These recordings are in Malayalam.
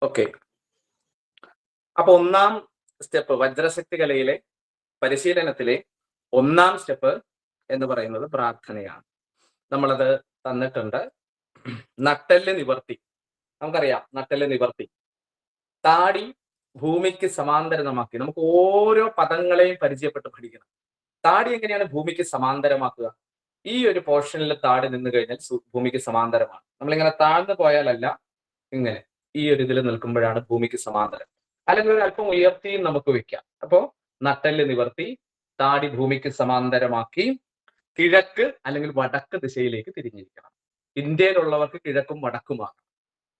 ഓക്കെ. അപ്പൊ ഒന്നാം സ്റ്റെപ്പ് വജ്രശക്തി കലയിലെ പരിശീലനത്തിലെ ഒന്നാം സ്റ്റെപ്പ് എന്ന് പറയുന്നത് പ്രാർത്ഥനയാണ്. നമ്മളത് തന്നിട്ടുണ്ട്. നട്ടെല്ല് നിവർത്തി. നമുക്കറിയാം നട്ടെല്ല് നിവർത്തി. താടി ഭൂമിക്ക് സമാന്തരമാക്കി. നമുക്ക് ഓരോ പദങ്ങളെയും പരിചയപ്പെട്ട് പഠിക്കണം. താടി എങ്ങനെയാണ് ഭൂമിക്ക് സമാന്തരമാക്കുക? ഈ ഒരു പോർഷനിൽ താടി നിന്ന് കഴിഞ്ഞാൽ ഭൂമിക്ക് സമാന്തരമാണ്. നമ്മളിങ്ങനെ താഴ്ന്നു പോയാലല്ല, ഇങ്ങനെ ഈ ഒരു ഇതിൽ നിൽക്കുമ്പോഴാണ് ഭൂമിക്ക് സമാന്തരം. അല്ലെങ്കിൽ ഒരു അല്പം ഉയർത്തിയും നമുക്ക് വെക്കാം. അപ്പോ നട്ടെല്ല് നിവർത്തി, താടി ഭൂമിക്ക് സമാന്തരമാക്കി, കിഴക്ക് അല്ലെങ്കിൽ വടക്ക് ദിശയിലേക്ക് തിരിഞ്ഞിരിക്കണം. ഇന്ത്യയിലുള്ളവർക്ക് കിഴക്കും വടക്കുമാണ്.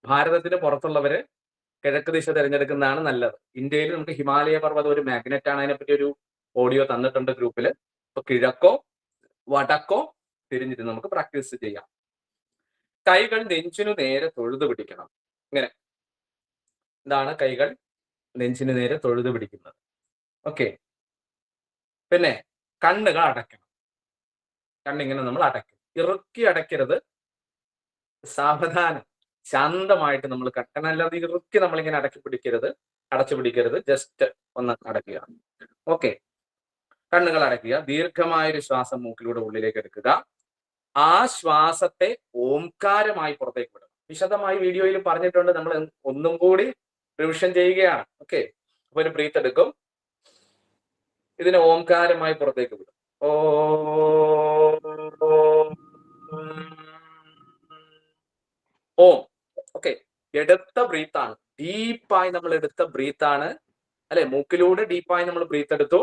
ഭാരതത്തിന് പുറത്തുള്ളവര് കിഴക്ക് ദിശ തിരഞ്ഞെടുക്കുന്നതാണ് നല്ലത്. ഇന്ത്യയിൽ നമുക്ക് ഹിമാലയ പർവ്വതം ഒരു മാഗ്നറ്റ് ആണ്. അതിനെപ്പറ്റി ഒരു ഓഡിയോ തന്നിട്ടുണ്ട് ഗ്രൂപ്പിൽ. അപ്പൊ കിഴക്കോ വടക്കോ തിരിഞ്ഞിട്ട് നമുക്ക് പ്രാക്ടീസ് ചെയ്യാം. കൈകൾ നെഞ്ചിനു നേരെ തൊഴുതു പിടിക്കണം. ഇങ്ങനെ ഇതാണ് കൈകൾ നെഞ്ചിന് നേരെ തൊഴുതു പിടിക്കുന്നത്. ഓക്കെ. പിന്നെ കണ്ണുകൾ അടയ്ക്കണം. കണ്ണിങ്ങനെ നമ്മൾ അടയ്ക്കും. ഇറുക്കി അടയ്ക്കരുത്. സാവധാനം ശാന്തമായിട്ട് നമ്മൾ കട്ടണം. അല്ലാതെ ഇറുക്കി നമ്മളിങ്ങനെ അടച്ചു പിടിക്കരുത്. ജസ്റ്റ് ഒന്ന് അടയ്ക്കുക. ഓക്കെ. കണ്ണുകൾ അടയ്ക്കുക. ദീർഘമായൊരു ശ്വാസം മൂക്കിലൂടെ ഉള്ളിലേക്ക് എടുക്കുക. ആ ശ്വാസത്തെ ഓംകാരമായി പുറത്തേക്ക് വിടും. വിശദമായി വീഡിയോയിൽ പറഞ്ഞിട്ടുണ്ട്. നമ്മൾ ഒന്നും കൂടി റിവിഷൻ ചെയ്യുകയാണ്. ഓക്കെ. അപ്പൊ ഒരു ബ്രീത്ത് എടുക്കും. ഇതിനെ ഓംകാരമായി പുറത്തേക്ക് വിടും. ഓം. ഓക്കെ. എടുത്ത ബ്രീത്താണ്. ഡീപ്പായി നമ്മൾ എടുത്ത ബ്രീത്താണ് അല്ലെ. മൂക്കിലൂടെ ഡീപ്പായി നമ്മൾ ബ്രീത്ത് എടുത്തു.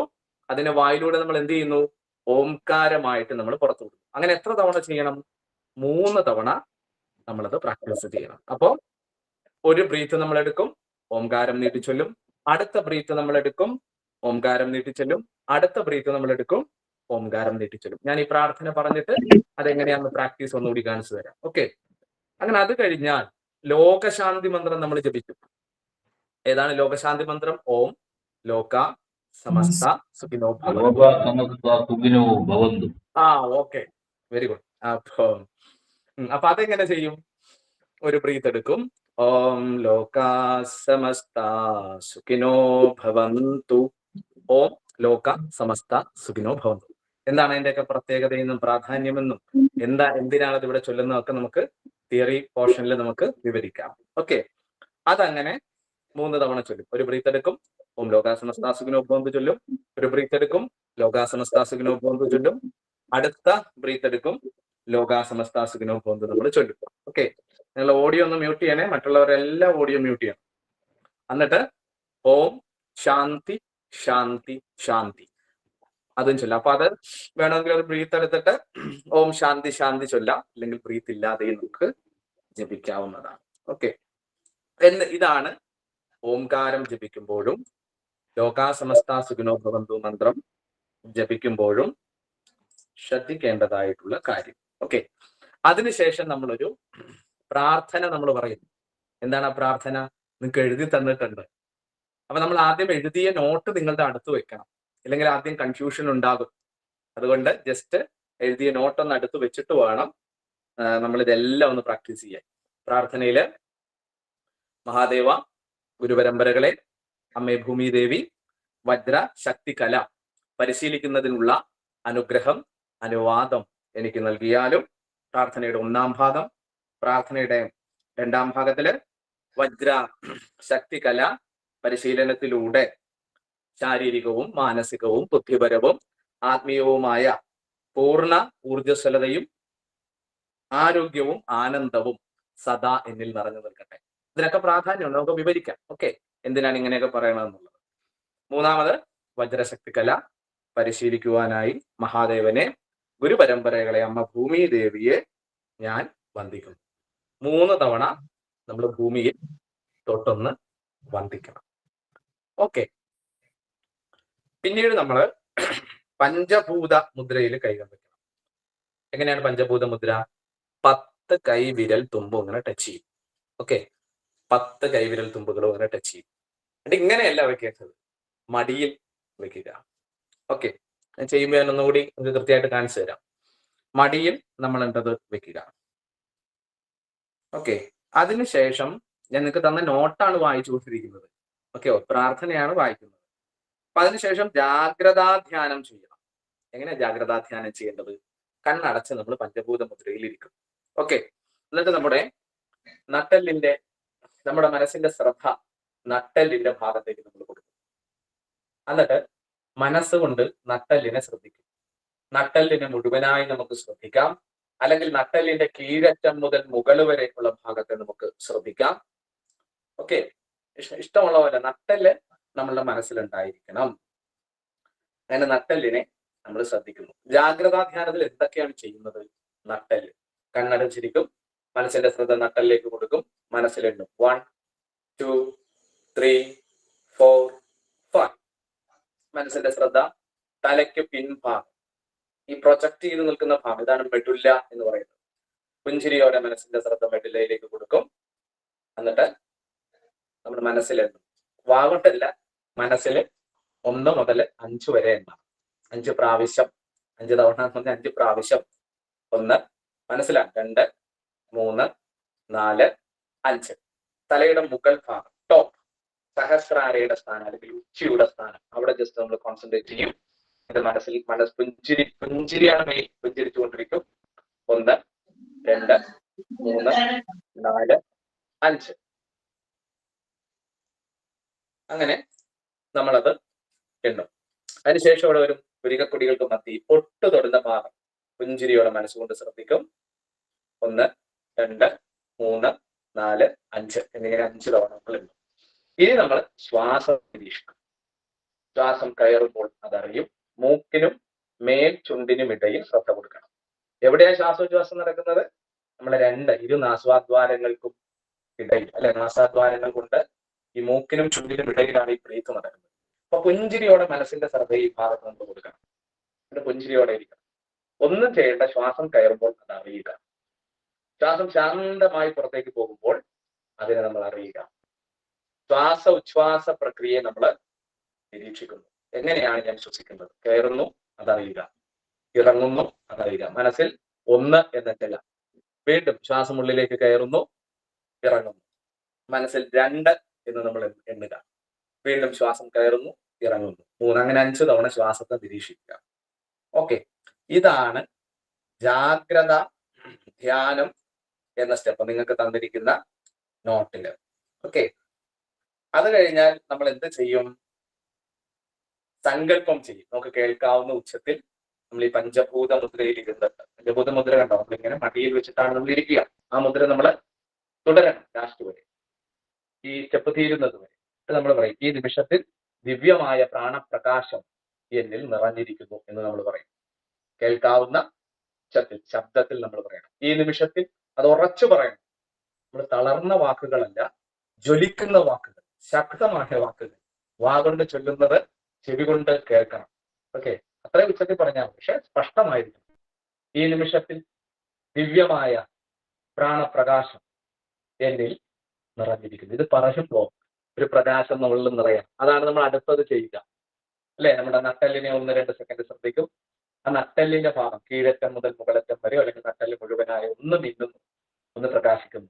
അതിനെ വായിലൂടെ നമ്മൾ എന്ത് ചെയ്യുന്നു? ഓംകാരമായിട്ട് നമ്മൾ പുറത്തു വിടും. അങ്ങനെ എത്ര തവണ ചെയ്യണം? 3 തവണ നമ്മളത് പ്രാക്ടീസ് ചെയ്യണം. അപ്പോ ഒരു ബ്രീത്ത് നമ്മൾ എടുക്കും, ഓംകാരം നീട്ടിച്ചൊല്ലും. അടുത്ത ബ്രീത്ത് നമ്മൾ എടുക്കും, ഓംകാരം നീട്ടിച്ചൊല്ലും. അടുത്ത ബ്രീത്ത് നമ്മൾ എടുക്കും, ഓംകാരം നീട്ടിച്ചൊല്ലും. ഞാൻ ഈ പ്രാർത്ഥന പറഞ്ഞിട്ട് അതെങ്ങനെയാണെന്ന് പ്രാക്ടീസ് ഒന്നുകൂടി കാണിച്ചു തരാം. ഓക്കെ. അങ്ങനെ അത് കഴിഞ്ഞാൽ ലോകശാന്തി മന്ത്രം നമ്മൾ ജപിക്കും. ഏതാണ് ലോകശാന്തി മന്ത്രം? ഓം ലോക സമസ്ത സുഖിനോ ഭവന്തു. Okay, very good. അപ്പൊ അതെങ്ങനെ ചെയ്യും? ഒരു ബ്രീത്ത് എടുക്കും. ഓം ലോക സമസ്ത സുഖിനോ ഭവന്തു. ഓം ലോക സമസ്ത സുഖിനോ ഭവന്തു. എന്താണ് അതിന്റെയൊക്കെ പ്രത്യേകതയെന്നും പ്രാധാന്യമെന്നും എന്തിനാണ് അത് ഇവിടെ ചൊല്ലുന്നതൊക്കെ നമുക്ക് തിയറി പോർഷനിൽ നമുക്ക് വിവരിക്കാം. ഓക്കെ. അതങ്ങനെ 3 തവണ ചൊല്ലും. ഒരു ബ്രീത്ത് എടുക്കും, ഓം ലോക സമസ്ത സുഖിനോ ഭവന്തു ചൊല്ലും. ഒരു ബ്രീത്ത് എടുക്കും, ലോക സമസ്ത സുഖിനോ ഭവന്തു ചൊല്ലും. അടുത്ത ബ്രീത്ത് എടുക്കും, ലോക സമസ്ത സുഖിനോ ഭവന്തു നമ്മൾ ചൊല്ലും. ഓക്കെ. നിങ്ങൾ ഓഡിയോ ഒന്ന് മ്യൂട്ട് ചെയ്യണേ. മറ്റുള്ളവരെല്ലാം ഓഡിയോ മ്യൂട്ട് ചെയ്യണം. എന്നിട്ട് ഓം ശാന്തി ശാന്തി ശാന്തി അതും ചൊല്ലാം. അപ്പൊ അത് വേണമെങ്കിൽ ഒരു ബ്രീത്ത് എടുത്തിട്ട് ഓം ശാന്തി ശാന്തി ചൊല്ലാം. അല്ലെങ്കിൽ ബ്രീത്ത് ഇല്ലാതെ നമുക്ക് ജപിക്കാവുന്നതാണ്. ഓക്കെ. ഇതാണ് ഓംകാരം ജപിക്കുമ്പോഴും ലോകാ സമസ്ത സുഖിനോ ഭവന്തു മന്ത്രം ജപിക്കുമ്പോഴും ശ്രദ്ധിക്കേണ്ടതായിട്ടുള്ള കാര്യം. ഓക്കെ. അതിനുശേഷം നമ്മളൊരു പ്രാർത്ഥന നമ്മൾ പറയും. എന്താണ് ആ പ്രാർത്ഥന? നിങ്ങൾക്ക് എഴുതി തന്നിട്ടുണ്ട്. അപ്പൊ നമ്മൾ ആദ്യം എഴുതിയ നോട്ട് നിങ്ങളുടെ അടുത്ത് വെക്കണം. അല്ലെങ്കിൽ ആദ്യം കൺഫ്യൂഷൻ ഉണ്ടാകും. അതുകൊണ്ട് ജസ്റ്റ് എഴുതിയ നോട്ട് ഒന്ന് അടുത്ത് വെച്ചിട്ട് വേണം നമ്മൾ ഇതെല്ലാം ഒന്ന് പ്രാക്ടീസ് ചെയ്യാൻ. പ്രാർത്ഥനയില് മഹാദേവ, ഗുരുപരമ്പരകളെ, അമ്മേ ഭൂമിദേവി, വജ്ര ശക്തി കല പരിശീലിക്കുന്നതിനുള്ള അനുഗ്രഹം, അനുവാദം എനിക്ക് നൽകിയാലും. പ്രാർത്ഥനയുടെ 1-ാം ഭാഗം. പ്രാർത്ഥനയുടെ 2-ാം ഭാഗത്തില് വജ്ര ശക്തി കല പരിശീലനത്തിലൂടെ ശാരീരികവും മാനസികവും ബുദ്ധിപരവും ആത്മീയവുമായ പൂർണ്ണ ഊർജ്ജസ്വലതയും ആരോഗ്യവും ആനന്ദവും സദാ എന്നിൽ നിറഞ്ഞു നിൽക്കട്ടെ. ഇതിനൊക്കെ പ്രാധാന്യമുണ്ട്. നമുക്ക് വിവരിക്കാം. ഓക്കെ. എന്തിനാണ് ഇങ്ങനെയൊക്കെ പറയണമെന്നുള്ളത്. 3-ാമത് വജ്രശക്തി കല പരിശീലിക്കുവാനായി മഹാദേവനെ, ഗുരുപരമ്പരകളെ, അമ്മ ഭൂമി ദേവിയെ ഞാൻ വന്ദിക്കുന്നു. 3 തവണ നമ്മൾ ഭൂമിയിൽ തൊട്ടൊന്ന് വന്ദിക്കണം. ഓക്കെ. പിന്നീട് നമ്മൾ പഞ്ചഭൂത മുദ്രയിൽ കൈകൾ വെക്കണം. എങ്ങനെയാണ് പഞ്ചഭൂത മുദ്ര? 10 കൈവിരൽ തുമ്പും ഇങ്ങനെ ടച്ച് ചെയ്യും. ഓക്കെ. 10 കൈവിരൽ തുമ്പുകളും ഇങ്ങനെ ടച്ച് ചെയ്യും. എന്നിട്ട് ഇങ്ങനെയല്ല വെക്കേണ്ടത്, മടിയിൽ വെക്കുക. ഓക്കെ. ഞാൻ ചെയ്യുമ്പോൾ ഞാൻ ഒന്നുകൂടി നമുക്ക് കൃത്യമായിട്ട് കാണിച്ചു തരാം. മടിയിൽ നമ്മൾ എന്തത് വെക്കുക. ഓക്കെ. അതിനുശേഷം ഞാൻ നിങ്ങൾക്ക് തന്ന നോട്ടാണ് വായിച്ചുകൊണ്ടിരിക്കുന്നത്. ഓക്കെ, പ്രാർത്ഥനയാണ് വായിക്കുന്നത്. അപ്പൊ അതിനുശേഷം ജാഗ്രതാധ്യാനം ചെയ്യണം. എങ്ങനെയാ ജാഗ്രതാധ്യാനം ചെയ്യേണ്ടത്? കണ്ണടച്ച് നമ്മൾ പഞ്ചഭൂത മുദ്രയിൽ ഇരിക്കും. ഓക്കെ, എന്നിട്ട് നമ്മുടെ മനസ്സിന്റെ ശ്രദ്ധ നട്ടെല്ലിന്റെ ഭാഗത്തേക്ക് നമ്മൾ കൊടുക്കും. എന്നിട്ട് മനസ്സുകൊണ്ട് നട്ടെല്ലിനെ ശ്രദ്ധിക്കും. നട്ടെല്ലിനെ മുഴുവനായി നമുക്ക് ശ്രദ്ധിക്കാം, അല്ലെങ്കിൽ നട്ടെല്ലിന്റെ കീഴറ്റം മുതൽ മുകൾ വരെയുള്ള ഭാഗത്തെ നമുക്ക് ശ്രദ്ധിക്കാം. ഓക്കെ, ഇഷ്ടമുള്ള പോലെ നട്ടെല്ല് നമ്മളുടെ മനസ്സിലുണ്ടായിരിക്കണം. അങ്ങനെ നട്ടെല്ലിനെ നമ്മൾ ശ്രദ്ധിക്കുന്നു. ജാഗ്രതാധ്യാനത്തിൽ എന്തൊക്കെയാണ് ചെയ്യുന്നത്? നട്ടെല്ല് കണ്ണടച്ചിരിക്കും, മനസ്സിന്റെ ശ്രദ്ധ നട്ടെല്ലിലേക്ക് കൊടുക്കും, മനസ്സിലെണ്ണും 1 2 3 4 5. മനസ്സിന്റെ ശ്രദ്ധ തലയ്ക്ക് പിൻഭാഗം, ഈ പ്രൊജക്ട് ചെയ്ത് നിൽക്കുന്ന ഭാഗം, ഇതാണ് മെഡുല്ല എന്ന് പറയുന്നത്. പുഞ്ചിരിയോടെ മനസ്സിന്റെ ശ്രദ്ധ മെഡുല്ലയിലേക്ക് കൊടുക്കും. എന്നിട്ട് നമ്മുടെ മനസ്സിലെണ്ണും. വാഗോട്ടല്ല, മനസ്സിൽ 1 മുതൽ 5 വരെ എണ്ണാം. 5 പ്രാവശ്യം, 5 തവണ 5 പ്രാവശ്യം. 1 മനസ്സിലാണ്, 2 3 4 5. തലയുടെ മുകൾ ഭാഗം, ടോപ്പ്, സഹസ്രാരയുടെ സ്ഥാനം അല്ലെങ്കിൽ ഉച്ചിയുടെ സ്ഥാനം, അവിടെ ജസ്റ്റ് നമ്മൾ കോൺസെൻട്രേറ്റ് ചെയ്യും. ഇത് പുഞ്ചിരിയാണ് മെയിൻ, പുഞ്ചിരിച്ചുകൊണ്ടിരിക്കും. 1 2 3 4 5. അങ്ങനെ നമ്മളത് എണ്ണും. അതിനുശേഷം അവിടെ വരും പുരികക്കൊടികൾക്ക് മത്തി പൊട്ട് തൊടുന്ന ഭാഗം, പുഞ്ചിരിയോടെ മനസ്സുകൊണ്ട് ശ്രദ്ധിക്കും. 1 2 3 4 5 എന്നിങ്ങനെ 5 തവണ നമ്മൾ എണ്ണും. ഇനി നമ്മൾ ശ്വാസം നിരീക്ഷിക്കും. ശ്വാസം കയറുമ്പോൾ അതറിയും. മൂക്കിനും മേൽ ചുണ്ടിനും ഇടയിൽ ശ്രദ്ധ കൊടുക്കണം. എവിടെയാ ശ്വാസോച്ഛ്വാസം നടക്കുന്നത്? നമ്മളെ ഇരു നാസാദ്വാരങ്ങൾക്കും ഇടയിൽ, അല്ലെ, നാസാദ്വാരങ്ങൾ കൊണ്ട് ഈ മൂക്കിനും ചുണ്ടിനും ഇടയിലാണ് ഈ ബ്രീത്ത് നടക്കുന്നത്. അപ്പൊ പുഞ്ചിരിയോടെ മനസ്സിന്റെ ശ്രദ്ധ ഈ ഭാഗത്ത് നമ്മൾ കൊടുക്കണം. എന്നിട്ട് പുഞ്ചിരിയോടെ ഇരിക്കണം. ഒന്നും ചെയ്യേണ്ട, ശ്വാസം കയറുമ്പോൾ അത് അറിയുക. ശ്വാസം ശാന്തമായി പുറത്തേക്ക് പോകുമ്പോൾ അതിനെ നമ്മൾ അറിയുക. ഉച്ഛ്വാസ പ്രക്രിയയെ നമ്മൾ നിരീക്ഷിക്കുന്നു. എങ്ങനെയാണ് ഞാൻ ശ്വസിക്കുന്നത്? കയറുന്നു, അതറിയുക. ഇറങ്ങുന്നു, അതറിയുക. മനസ്സിൽ 1 എന്നിട്ടില്ല. വീണ്ടും ശ്വാസം ഉള്ളിലേക്ക് കയറുന്നു, ഇറങ്ങുന്നു. മനസ്സിൽ 2 എന്ന് നമ്മൾ എണ്ണുക. വീണ്ടും ശ്വാസം കയറുന്നു, ഇറങ്ങുന്നു. 3, അങ്ങനെ 5 തവണ ശ്വാസത്തെ നിരീക്ഷിക്കുക. ഓക്കെ, ഇതാണ് ജാഗ്രത ധ്യാനം എന്ന സ്റ്റെപ്പ് നിങ്ങൾക്ക് തന്നിരിക്കുന്ന നോട്ടില്. ഓക്കെ, അത് കഴിഞ്ഞാൽ നമ്മൾ എന്ത് ചെയ്യും? സങ്കല്പം ചെയ്യും. നമുക്ക് കേൾക്കാവുന്ന ഉച്ചത്തിൽ നമ്മൾ ഈ പഞ്ചഭൂത മുദ്രയിൽ ഇരുന്നിട്ട്, പഞ്ചഭൂത മുദ്ര കണ്ടോ, നമ്മളിങ്ങനെ മടിയിൽ വെച്ചിട്ടാണ് നമ്മൾ ഇരിക്കുക. ആ മുദ്ര നമ്മൾ തുടരണം ലാസ്റ്റ് വരെ, ഈ സ്റ്റെപ്പ് തീരുന്നത് വരെ. നമ്മൾ പറയും, ഈ നിമിഷത്തിൽ ദിവ്യമായ പ്രാണപ്രകാശം എന്നിൽ നിറഞ്ഞിരിക്കുന്നു എന്ന് നമ്മൾ പറയും. കേൾക്കാവുന്ന ശബ്ദത്തിൽ നമ്മൾ പറയണം. ഈ നിമിഷത്തിൽ അത് ഉറച്ചു പറയണം. നമ്മൾ തളർന്ന വാക്കുകളല്ല, ജ്വലിക്കുന്ന വാക്കുകൾ, ശക്തമായ വാക്കുകൾ, വാഗൊണ്ട് ചൊല്ലുന്നത് ചെവി കൊണ്ട് കേൾക്കണം. ഓക്കെ, അത്രയും ഉച്ചത്തിൽ പറഞ്ഞാൽ, പക്ഷെ സ്പഷ്ടമായിരിക്കും. ഈ നിമിഷത്തിൽ ദിവ്യമായ പ്രാണപ്രകാശം എന്നിൽ നിറഞ്ഞിരിക്കുന്നു. ഇത് പറയുമ്പോൾ ഒരു പ്രകാശം നമ്മളിൽ നിറയാം. അതാണ് നമ്മൾ അടുത്തത് ചെയ്യുക, അല്ലെ? നമ്മുടെ നട്ടെല്ലിനെ 1-2 സെക്കൻഡ് ശ്രദ്ധിക്കും. ആ നട്ടെല്ലിന്റെ ഭാഗം കീഴറ്റം മുതൽ മുകളറ്റം വരെ, അല്ലെങ്കിൽ നട്ടെല്ല് മുഴുവനായി ഒന്ന് മിന്നുന്നു, ഒന്ന് പ്രകാശിക്കുന്നു.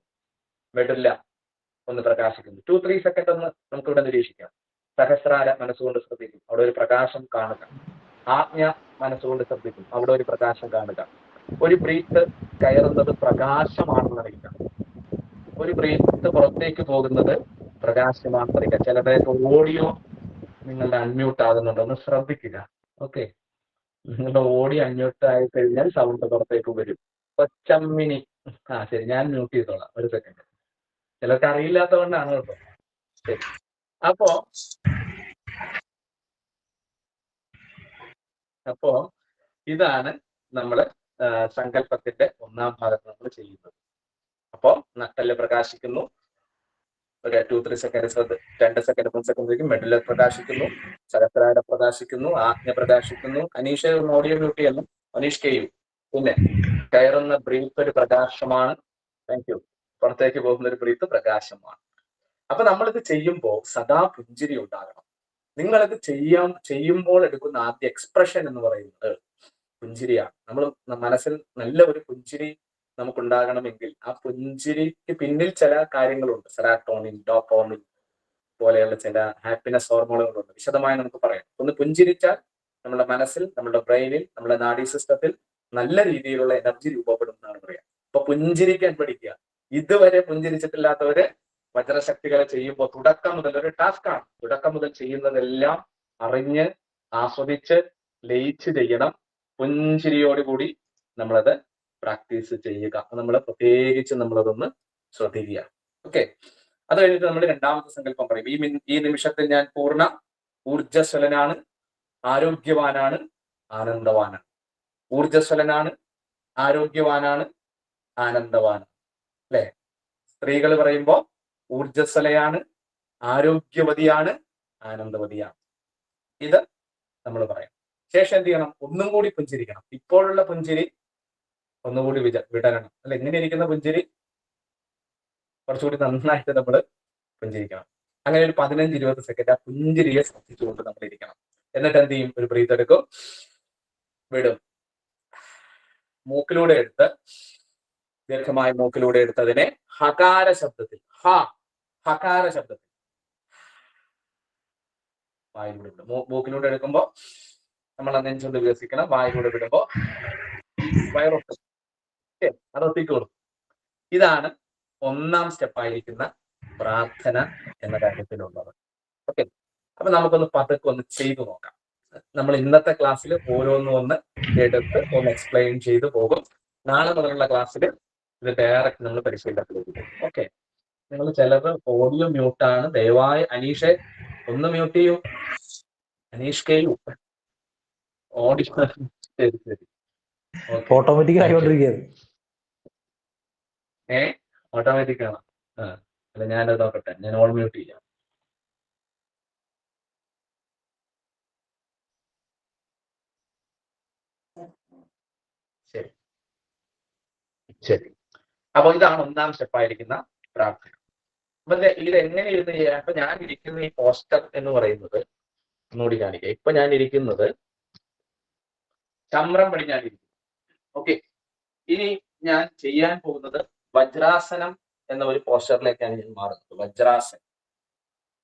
മെഡുല്ല ഒന്ന് പ്രകാശിക്കുന്നു. 2-3 സെക്കൻഡ് ഒന്ന് നമുക്ക് ഇവിടെ നിരീക്ഷിക്കാം. സഹസ്രാര മനസ്സുകൊണ്ട് ശ്രദ്ധിക്കും, അവിടെ ഒരു പ്രകാശം കാണുക. ആജ്ഞ മനസ്സുകൊണ്ട് ശ്രദ്ധിക്കും, അവിടെ ഒരു പ്രകാശം കാണുക. ഒരു ബ്രീത്ത് കയറുന്നത് പ്രകാശമാണെന്ന് അറിയുക. ഒരു ബ്രീത്ത് പുറത്തേക്ക് പോകുന്നത് പ്രകാശമാണെന്ന് അറിയുക. ചിലപ്പോൾ ഓഡിയോ നിങ്ങളുടെ അൺമ്യൂട്ട് ആകുന്നുണ്ടോ എന്ന് ശ്രദ്ധിക്കുക. ഓക്കെ, നിങ്ങളുടെ ഓഡിയോ അൺമ്യൂട്ട് ആയി കഴിഞ്ഞാൽ സൗണ്ട് പുറത്തേക്ക് വരും. കൊച്ചമ്മിനി, ശരി, ഞാൻ മ്യൂട്ട് ചെയ്തോളാം, ഒരു സെക്കൻഡ്. ചിലർക്ക് അറിയില്ലാത്തതുകൊണ്ടാണ് കേട്ടോ. ശരി, അപ്പോ ഇതാണ് നമ്മള് സങ്കല്പത്തിന്റെ 1ാം ഭാഗത്ത് നമ്മൾ ചെയ്യുന്നത്. അപ്പോ നട്ടെല്ല് പ്രകാശിക്കുന്നു, ഒരു 2-3 സെക്കൻഡ് 2 സെക്കൻഡ് 3 സെക്കൻഡ് മെഡുല പ്രകാശിക്കുന്നു, സഹസ്രാര പ്രകാശിക്കുന്നു, ആജ്ഞ പ്രകാശിക്കുന്നു. അനീഷ ഓഡിയോ മ്യൂട്ട് ചെയ്യുന്നു, അനീഷ് കെയും. പിന്നെ കയറുന്ന ബ്രീത്ത് ഒരു പ്രകാശമാണ്. Thank you. പുറത്തേക്ക് പോകുന്ന ഒരു ബ്രീത്ത് പ്രകാശമാണ്. അപ്പൊ നമ്മളിത് ചെയ്യുമ്പോൾ സദാ പുഞ്ചിരി ഉണ്ടാകണം. നിങ്ങളിത് ചെയ്യുമ്പോൾ എടുക്കുന്ന ആദ്യ എക്സ്പ്രഷൻ എന്ന് പറയുന്നത് പുഞ്ചിരിയാണ്. നമ്മൾ മനസ്സിൽ നല്ല ഒരു പുഞ്ചിരി നമുക്കുണ്ടാകണമെങ്കിൽ ആ പുഞ്ചിരിക്ക് പിന്നിൽ ചില കാര്യങ്ങളുണ്ട്. സെറാട്ടോണിൻ, ഡോപ്പോമിൻ പോലെയുള്ള ചില ഹാപ്പിനെസ് ഹോർമോണുകളുണ്ട്. വിശദമായി നമുക്ക് പറയാം. ഒന്ന് പുഞ്ചിരിച്ചാൽ നമ്മുടെ മനസ്സിൽ, നമ്മുടെ ബ്രെയിനിൽ, നമ്മുടെ നാഡീ സിസ്റ്റത്തിൽ നല്ല രീതിയിലുള്ള എനർജി രൂപപ്പെടും എന്നാണ് പറയാം. അപ്പൊ പുഞ്ചിരിക്കാൻ പഠിക്കുക. ഇതുവരെ പുഞ്ചിരിച്ചിട്ടില്ലാത്തവര് വജ്രശക്തികളെ ചെയ്യുമ്പോൾ തുടക്കം മുതൽ ഒരു ടാസ്ക്കാണ്. തുടക്കം മുതൽ ചെയ്യുന്നതെല്ലാം അറിഞ്ഞ് ആസ്വദിച്ച് ലയിച്ച് ചെയ്യണം. പുഞ്ചിരിയോടുകൂടി നമ്മളത് പ്രാക്ടീസ് ചെയ്യുക. നമ്മൾ പ്രത്യേകിച്ച് നമ്മളതൊന്ന് ശ്രദ്ധിക്കുക. ഓക്കെ, അത് കഴിഞ്ഞിട്ട് നമ്മൾ രണ്ടാമത്തെ സങ്കല്പം പറയും. ഈ നിമിഷത്തിൽ ഞാൻ പൂർണ്ണ ഊർജ്ജസ്വലനാണ്, ആരോഗ്യവാനാണ്, ആനന്ദവാനാണ്. ഊർജ്ജസ്വലനാണ്, ആരോഗ്യവാനാണ്, ആനന്ദവാനാണ്. അല്ലെ? സ്ത്രീകൾ പറയുമ്പോ ഊർജ്ജസ്വലയാണ്, ആരോഗ്യവതിയാണ്, ആനന്ദവതിയാണ്. ഇത് നമ്മൾ പറയാം. ശേഷം എന്ത് ചെയ്യണം? ഒന്നും കൂടി പുഞ്ചിരിക്കണം. ഇപ്പോഴുള്ള പുഞ്ചിരി ഒന്നുകൂടി വിടരണം. അല്ല, എങ്ങനെ ഇരിക്കുന്ന പുഞ്ചിരി കുറച്ചുകൂടി നന്നായിട്ട് നമ്മൾ പുഞ്ചിരിക്കണം. അങ്ങനെ ഒരു 15-20 സെക്കൻഡ് ആ പുഞ്ചിരിയെ ശ്രദ്ധിച്ചുകൊണ്ട് നമ്മൾ ഇരിക്കണം. എന്നിട്ട് എന്ത് ചെയ്യും? ഒരു ബ്രീത്ത് എടുക്കും, വിടും. മൂക്കിലൂടെ എടുത്ത് ദീർഘമായ മൂക്കിലൂടെ എടുത്തതിനെ ഹകാര ശബ്ദത്തിൽ, ഹകാര ശബ്ദത്തിൽ വായിലൂടെ വിടും. മൂക്കിലൂടെ എടുക്കുമ്പോൾ നമ്മൾ നെഞ്ചുകൊണ്ട് വികസിക്കണം. വായിലൂടെ വിടുമ്പോ വയറൊട്ടും അതൊത്തിക്കോളും. ഇതാണ് ഒന്നാം സ്റ്റെപ്പായിരിക്കുന്ന പ്രാർത്ഥന എന്ന കാര്യത്തിലുള്ളത്. ഓക്കെ, അപ്പൊ നമുക്കൊന്ന് പതുക്കെ ഒന്ന് ചെയ്തു നോക്കാം. നമ്മൾ ഇന്നത്തെ ക്ലാസ്സിൽ ഓരോന്നും ഒന്ന് എടുത്ത് ഒന്ന് എക്സ്പ്ലെയിൻ ചെയ്തു പോകും. നാളെ മുതലുള്ള ക്ലാസ്സിൽ ഇത് ഡയറക്റ്റ് നമ്മൾ പരിശീലനത്തിലേക്ക് പോകും. ഓക്കെ, നിങ്ങൾ ചിലത് ഓഡിയോ മ്യൂട്ടാണ്. ദയവായി അനീഷെ ഒന്ന് മ്യൂട്ട് ചെയ്യൂ. അനീഷ് കെയു ഓഡിയോ ശരി ശരി ഓട്ടോമാറ്റിക് ആയിക്കൊണ്ടിരിക്കുകയാണ്. ഓട്ടോമാറ്റിക് ആണ്. അല്ല, ഞാനത് നോക്കട്ടെ. ഞാൻ ഓൾ മ്യൂട്ട് ചെയ്യാം. ശരി ശരി. അപ്പൊ ഇതാണ് ഒന്നാം സ്റ്റെപ്പായിരിക്കുന്ന പ്രാർത്ഥന. അപ്പൊ ഇത് എങ്ങനെ ഇരുന്ന് ചെയ്യാം? അപ്പൊ ഞാൻ ഇരിക്കുന്ന ഈ പോസ്റ്റർ എന്ന് പറയുന്നത് ഒന്നുകൂടി കാണിക്കാം. ഇപ്പൊ ഞാൻ ഇരിക്കുന്നത് ചമ്രം പടിഞ്ഞാണിരിക്കും. ഓക്കെ, ഇനി ഞാൻ ചെയ്യാൻ പോകുന്നത് വജ്രാസനം എന്ന ഒരു പോസ്റ്ററിലേക്കാണ് ഞാൻ മാറുന്നത്. വജ്രാസനം.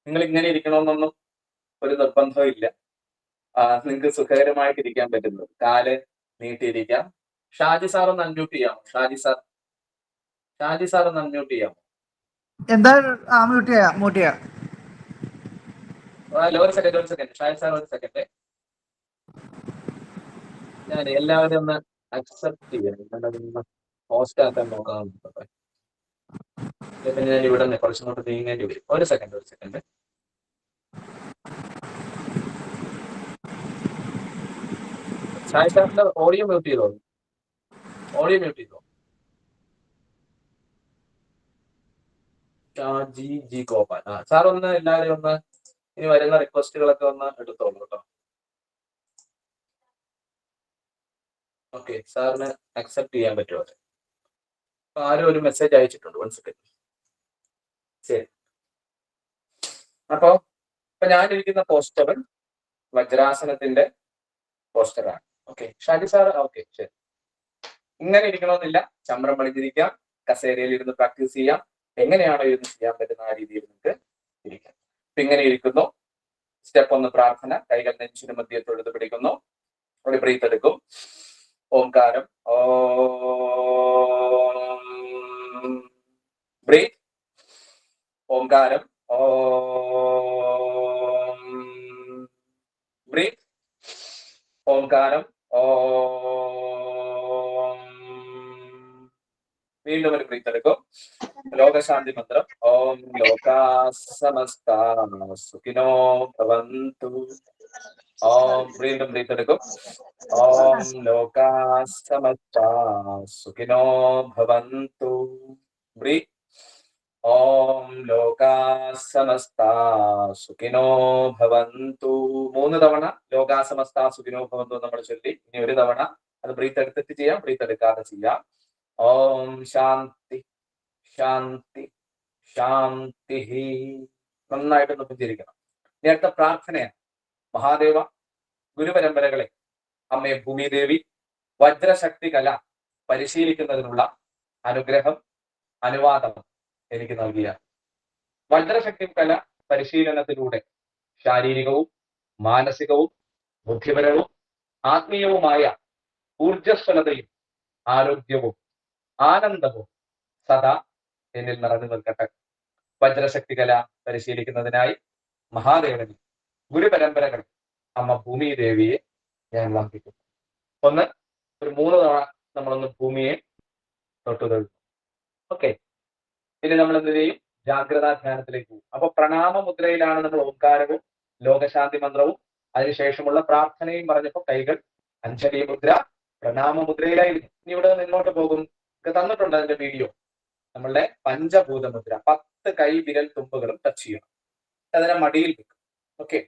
നിങ്ങൾ ഇങ്ങനെ ഇരിക്കണമെന്നൊന്നും ഒരു നിർബന്ധവും ഇല്ല. നിങ്ങൾക്ക് സുഖകരമായിട്ട് ഇരിക്കാൻ പറ്റുന്നത്. കാല് നീട്ടിയിരിക്കാം. ഷാജി സാർ ഒന്ന് അൺമ്യൂട്ട് ചെയ്യാമോ? ഷാജി സാർ ഒന്ന് അൺമ്യൂട്ട് ചെയ്യാമോ? എന്താ മ്യൂട്ട് ചെയ്യാം. ഒരു സെക്കൻഡ്. ഷാജി സാർ ഒരു സെക്കൻഡ്. ഞാൻ എല്ലാവരും ഒന്ന് അക്സെപ്റ്റ് ചെയ്യണം. പോസ്റ്റ് ആക്കാൻ നോക്കാം. പിന്നെ ഞാൻ ഇവിടെ നിന്ന് കുറച്ചും കൂടെ നീങ്ങേണ്ടി വരും. ഒരു സെക്കൻഡ്. ഷാജി സാറിന്റെ ഓഡിയോ മ്യൂട്ട് ചെയ്തോ. ജി ഗോപാൽ. സാർ ഒന്ന് എല്ലാവരും ഒന്ന് ഇനി വരുന്ന റിക്വസ്റ്റുകളൊക്കെ ഒന്ന് എടുത്തോളൂ കേട്ടോ. ഓക്കെ, സാറിന് അക്സെപ്റ്റ് ചെയ്യാൻ പറ്റുമോ? അപ്പൊ ആരും ഒരു മെസ്സേജ് അയച്ചിട്ടുണ്ട്. 1 സെക്കൻഡ്. ശരി. അപ്പൊ ഞാനിരിക്കുന്ന പോസ്റ്റർ വജ്രാസനത്തിന്റെ പോസ്റ്ററാണ്. Okay, Shaji sir. ഓക്കെ, ശരി. ഇങ്ങനെ ഇരിക്കണമെന്നില്ല. ചമ്രം പണിഞ്ഞിരിക്കാം. കസേരയിൽ ഇരുന്ന് പ്രാക്ടീസ് ചെയ്യാം. എങ്ങനെയാണോ ഇരുന്ന് ചെയ്യാൻ പറ്റുന്ന ആ രീതിയിൽ നിങ്ങൾക്ക് ഇരിക്കാം. അപ്പൊ ഇങ്ങനെ ഇരിക്കുന്നു. സ്റ്റെപ്പ് 1 പ്രാർത്ഥന. കൈകൾ നെഞ്ചിന് മധ്യത്തിൽ എടുത്ത് പിടിക്കുന്നു. ഒരു ബ്രീത്ത് എടുക്കും. ഓംകാരം. ബ്രീത്ത്. ഓംകാരം. ബ്രീത്ത്. ഓംകാരം. വീണ്ടും ഒരു ബ്രീത്ത് എടുക്കും. ലോകശാന്തി മന്ത്രം. ഓം ലോകാ സമസ്താ സുഖിനോ ഭവന്തു. ഓം. വീണ്ടും ബ്രീത്ത് എടുക്കും. ഓം ലോകാ സമസ്താ സുഖിനോ ഭവന്തു. ബ്രീത്ത്. ഓം ലോകാ സമസ്താ സുഖിനോ ഭവന്തു. 3 തവണ ലോകാ സമസ്താ സുഖിനോ ഭവന്തു നമ്മൾ ചൊല്ലി. ഇനി ഒരു തവണ അത് ബ്രീത്ത് എടുത്തിട്ട് ചെയ്യാം, ബ്രീത്ത് എടുക്കാതെ ചെയ്യാം. ഓം ശാന്തി ശാന്തി ശാന്തി. നന്നായിട്ടൊന്ന് പുഞ്ചിരിക്കണം. നേരത്തെ പ്രാർത്ഥനയാണ്. മഹാദേവ, ഗുരുപരമ്പരകളെ, അമ്മേ ഭൂമിദേവി, വജ്രശക്തി കല പരിശീലിക്കുന്നതിനുള്ള അനുഗ്രഹം, അനുവാദം എനിക്ക് നൽകിയ വജ്രശക്തി കല പരിശീലനത്തിലൂടെ ശാരീരികവും മാനസികവും ബുദ്ധിപരവും ആത്മീയവുമായ ഊർജസ്വലതയും ആരോഗ്യവും ആനന്ദവും സദാ എന്നിൽ നിറഞ്ഞു നിൽക്കട്ടെ. വജ്രശക്തി കല പരിശീലിക്കുന്നതിനായി മഹാദേവന് ഗുരുപരമ്പരകൾ അമ്മ ഭൂമി ദേവിയെ ഞാൻ വന്ദിക്കുന്നു. ഒന്ന് ഒരു 3 തവണ നമ്മളൊന്ന് ഭൂമിയെ തൊട്ടു തൊഴും. ഓക്കെ, ഇനി നമ്മൾ എന്ത് ചെയ്യും? ജാഗ്രതാ ധ്യാനത്തിലേക്ക് പോകും. അപ്പൊ പ്രണാമ മുദ്രയിലാണ് നമ്മൾ ഓംകാരവും ലോകശാന്തി മന്ത്രവും അതിനുശേഷമുള്ള പ്രാർത്ഥനയും പറഞ്ഞപ്പോ കൈകൾ അഞ്ജലി മുദ്ര പ്രണാമ മുദ്രയിലായിരുന്നു. ഇനി ഇവിടെ നിന്ന് ഇങ്ങോട്ട് പോകും. തന്നിട്ടുണ്ട് അതിന്റെ വീഡിയോ. നമ്മളുടെ പഞ്ചഭൂത മുദ്ര 10 കൈ വിരൽ തുമ്പുകളും ടച്ച് ചെയ്യണം. അതിനെ മടിയിൽ വെക്കും. ഓക്കെ,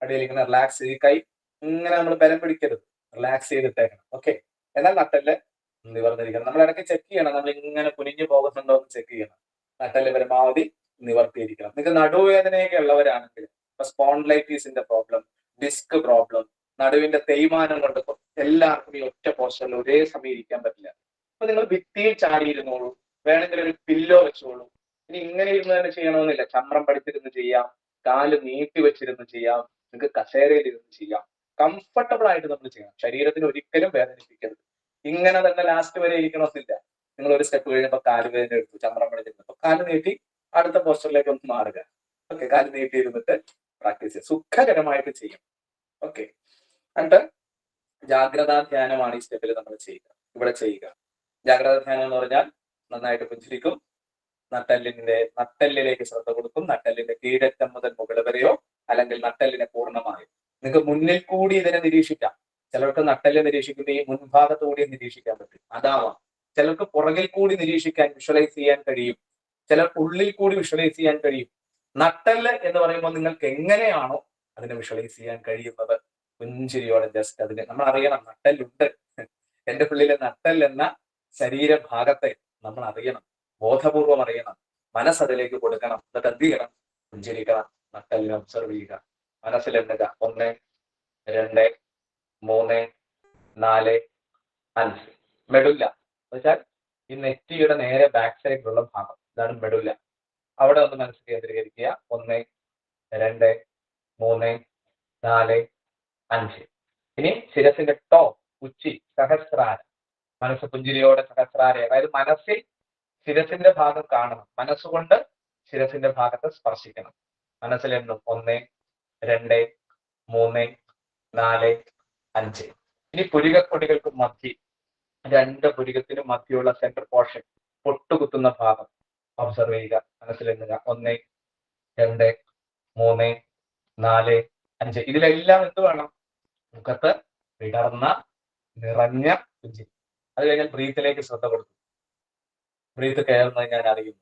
മടിയിൽ ഇങ്ങനെ റിലാക്സ്. ഈ കൈ ഇങ്ങനെ നമ്മൾ ബലം പിടിക്കരുത്, റിലാക്സ് ചെയ്തിട്ടേക്കണം. ഓക്കെ, എന്നാൽ നട്ടല് നിവർന്നിരിക്കണം. നമ്മൾ ഇടയ്ക്ക് ചെക്ക് ചെയ്യണം, നമ്മൾ ഇങ്ങനെ കുനിഞ്ഞു പോകുന്നുണ്ടോ എന്ന് ചെക്ക് ചെയ്യണം. നട്ടല് പരമാവധി നിവർത്തിയിരിക്കണം. നിങ്ങൾക്ക് നടുവേദനയൊക്കെ ഉള്ളവരാണെങ്കിൽ ഇപ്പൊ സ്പോൺലൈറ്റീസിന്റെ പ്രോബ്ലം, ഡിസ്ക് പ്രോബ്ലം, നടുവിന്റെ തേയ്മാനം കൊണ്ട് എല്ലാവർക്കും ഈ ഒറ്റ പോസ്റ്ററിൽ ഒരേ സമയം ഇരിക്കാൻ പറ്റില്ല. അപ്പൊ നിങ്ങൾ ഭിത്തിയിൽ ചാടിയിരുന്നോളൂ, വേണമെങ്കിൽ ഒരു പില്ലോ വെച്ചോളൂ. ഇനി ഇങ്ങനെ ഇരുന്ന് തന്നെ ചെയ്യണമെന്നില്ല. ചമ്രം പഠിച്ചിരുന്ന് ചെയ്യാം, കാല് നീട്ടി വെച്ചിരുന്ന് ചെയ്യാം, നിങ്ങൾക്ക് കസേരയിൽ ഇരുന്ന് ചെയ്യാം. കംഫർട്ടബിൾ ആയിട്ട് നമ്മൾ ചെയ്യണം. ശരീരത്തിന് ഒരിക്കലും വേദനിപ്പിക്കരുത്. ഇങ്ങനെ തന്നെ ലാസ്റ്റ് വരെ ഇരിക്കണമെന്നില്ല. നിങ്ങൾ ഒരു സ്റ്റെപ്പ് കഴിഞ്ഞപ്പോൾ കാല് വേദന എടുത്തു, ചമ്രം പഠിച്ചിരുന്നപ്പോൾ കാല് നീട്ടി അടുത്ത പോസ്റ്ററിലേക്ക് ഒന്ന് മാറുക. ഓക്കെ, കാല് നീട്ടി ഇരുന്നിട്ട് പ്രാക്ടീസ് ചെയ്യുക. സുഖകരമായിട്ട് ചെയ്യും. ഓക്കെ, എന്നിട്ട് ജാഗ്രതാ ധ്യാനമാണ് ഈ സ്റ്റെപ്പിൽ നമ്മൾ ചെയ്യുക. ഇവിടെ ചെയ്യുക ജാഗ്രതാ ധ്യാനം എന്ന് പറഞ്ഞാൽ നന്നായിട്ട് പുഞ്ചിരിക്കും, നട്ടെല്ലിലേക്ക് ശ്രദ്ധ കൊടുക്കും. നട്ടെല്ലിന്റെ കീഴറ്റം മുതൽ മുകൾ വരെയോ അല്ലെങ്കിൽ നട്ടെല്ലിനെ പൂർണ്ണമായും. നിങ്ങൾക്ക് മുന്നിൽ കൂടി ഇതിനെ നിരീക്ഷിക്കാം. ചിലർക്ക് നട്ടെല്ല് നിരീക്ഷിക്കുന്ന ഈ മുൻഭാഗത്ത് കൂടി നിരീക്ഷിക്കാൻ പറ്റും, അതാവാം. ചിലർക്ക് പുറകിൽ കൂടി നിരീക്ഷിക്കാൻ, വിഷ്വലൈസ് ചെയ്യാൻ കഴിയും. ചിലർക്ക് ഉള്ളിൽ കൂടി വിഷ്വലൈസ് ചെയ്യാൻ കഴിയും. നട്ടെല്ല് എന്ന് പറയുമ്പോൾ നിങ്ങൾക്ക് എങ്ങനെയാണോ അതിനെ വിഷ്വലൈസ് ചെയ്യാൻ കഴിയുന്നത്, പുഞ്ചിരിയോടെ ജസ്റ്റ് അതിനെ നമ്മൾ അറിയണം. നട്ടെല്ലുണ്ട്, എന്റെ ഉള്ളിലെ നട്ടെല്ല് എന്ന ശരീരഭാഗത്തെ നമ്മൾ അറിയണം, ബോധപൂർവം അറിയണം. മനസ്സതിലേക്ക് കൊടുക്കണം. എന്നിട്ട് എന്ത് ചെയ്യണം? പുഞ്ചിരിക്കണം, നട്ടെല്ലിനെ ഒബ്സർവ് ചെയ്യുക, മനസ്സിലെണ്ണുക. 1, 2, 3, 4, 5. മെഡുല്ല എന്നുവെച്ചാൽ ഈ നെറ്റിയുടെ നേരെ ബാക്ക് സൈഡിലുള്ള ഭാഗം, ഇതാണ് മെഡുല്ല. അവിടെ ഒന്ന് മനസ്സ് കേന്ദ്രീകരിക്കുക. 1, 2, 3, 4, 5. ഇനി ശിരസിന്റെ ടോപ്പ്, ഉച്ചി, സഹസ്രാര. മനസ്സ് പുഞ്ചിരിയോടെ സഹസ്രാര, അതായത് മനസ്സിൽ ശിരസിന്റെ ഭാഗം കാണണം. മനസ്സുകൊണ്ട് ശിരസിന്റെ ഭാഗത്ത് സ്പർശിക്കണം. മനസ്സിലെണ്ണും. 1, 2, 3, 4, 5. ഇനി പുരികക്കൊടികൾക്ക് മധ്യ, 2 പുരികത്തിനും മധ്യയുള്ള സെന്റർ പോർഷൻ, പൊട്ടുകുത്തുന്ന ഭാഗം ഒബ്സർവ് ചെയ്യുക. മനസ്സിലെണ്ണുക. 1, 2, 3, 4, 5. ഇതിലെല്ലാം എന്ത് വേണം? മുഖത്ത് വിടർന്ന നിറഞ്ഞ പുഞ്ചിരി. അത് കഴിഞ്ഞാൽ ബ്രീത്തിലേക്ക് ശ്രദ്ധ കൊടുക്കും. ബ്രീത്ത് കയറുന്നത് ഞാൻ അറിയുന്നു.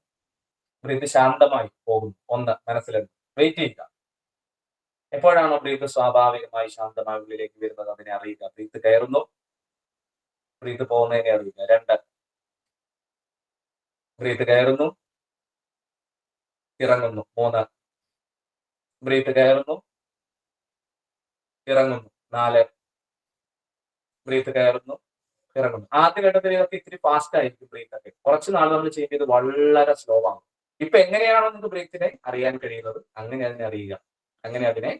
ബ്രീത്ത് ശാന്തമായി പോകുന്നു. 1 മനസ്സിലെണ്ണും. വെയിറ്റ് ചെയ്യുക. എപ്പോഴാണോ ബ്രീത്ത് സ്വാഭാവികമായി ശാന്തമായി ഉള്ളിലേക്ക് വരുന്നത് അതിനെ അറിയുക. ബ്രീത്ത് കയറുന്നു, ബ്രീത്ത് പോകുന്നതിനെ അറിയുക. 2 ബ്രീത്ത് കയറുന്നു, ഇറങ്ങുന്നു. 3 ബ്രീത്ത് കയറുന്നു, ഇറങ്ങുന്നു. 4 ബ്രീത്ത് കയറുന്നു, ഇറങ്ങുന്നു. ആദ്യഘട്ടത്തിൽ ഇതൊക്കെ ഇത്തിരി ഫാസ്റ്റ് ആയിരിക്കും ബ്രീത്ത് ഒക്കെ. കുറച്ച് നാൾ നമ്മൾ ചെയ്യുന്നത് വളരെ സ്ലോ ആണ്. ഇപ്പൊ എങ്ങനെയാണോ നിങ്ങൾക്ക് ബ്രീത്തിനെ അറിയാൻ കഴിയുന്നത് അങ്ങനെ അതിനെ അറിയുക. അങ്ങനെ അതിനെ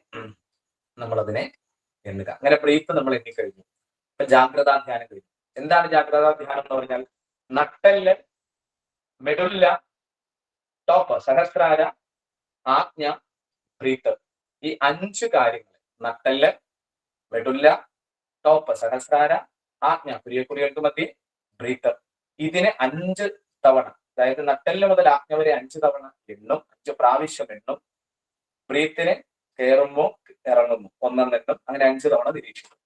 നമ്മളതിനെ എണ്ണുക. അങ്ങനെ ബ്രീത്ത് നമ്മൾ എണ്ണിക്കഴിഞ്ഞു. ഇപ്പൊ ജാഗ്രതാ ധ്യാനം കഴിഞ്ഞു. എന്താണ് ജാഗ്രതാ ധ്യാനം എന്ന് പറഞ്ഞാൽ? നട്ടെല്ല്, മെഡുല്ല, ടോപ്പ്, സഹസ്രാര, ആജ്ഞ, ബ്രീത്ത്, ഈ 5 കാര്യങ്ങൾ, നട്ടെല്ല്, മെഡുല്ല, ടോപ്പ്, സഹസ്രാര, ആജ്ഞ, പുരികക്കുടികൾക്ക് മധ്യേ, ബ്രീത്ത്, ഇതിനെ 5 തവണ, അതായത് നട്ടെല്ല് മുതൽ ആജ്ഞ വരെ 5 തവണ എണ്ണും, 5 പ്രാവശ്യം എണ്ണും. ബ്രീത്തിനെ കയറുമ്പോൾ ഇറങ്ങുന്നു 1 എണ്ണം, അങ്ങനെ 5 തവണ നിരീക്ഷിക്കും.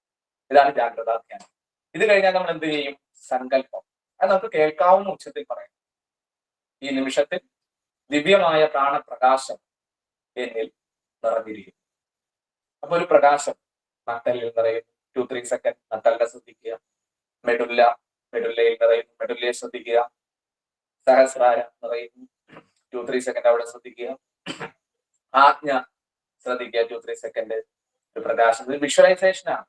ഇതാണ് ജാഗ്രതാ ധ്യാനം. ഇത് കഴിഞ്ഞാൽ നമ്മൾ എന്ത് ചെയ്യും? സങ്കല്പം. അത് നമുക്ക് കേൾക്കാവുന്ന ഉച്ചത്തിൽ പറയാം. ഈ നിമിഷത്തിൽ ദിവ്യമായ പ്രാണപ്രകാശം എന്നിൽ നിറഞ്ഞിരിക്കും. അപ്പൊ ഒരു പ്രകാശം നട്ടെല്ലിൽ നിറയും. 2-3 സെക്കൻഡ് നട്ടെല്ലിനെ ശ്രദ്ധിക്കുക. മെഡുല്ലയിൽ നിറയുന്നു, മെഡുല്ലയെ ശ്രദ്ധിക്കുക. സഹസ്രാര നിറയുന്നു, 2-3 സെക്കൻഡ് അവിടെ ശ്രദ്ധിക്കുക. ആജ്ഞ ശ്രദ്ധിക്കുക, 2-3 സെക്കൻഡ്. ഒരു പ്രകാശം, ഒരു വിഷ്വലൈസേഷൻ ആണ്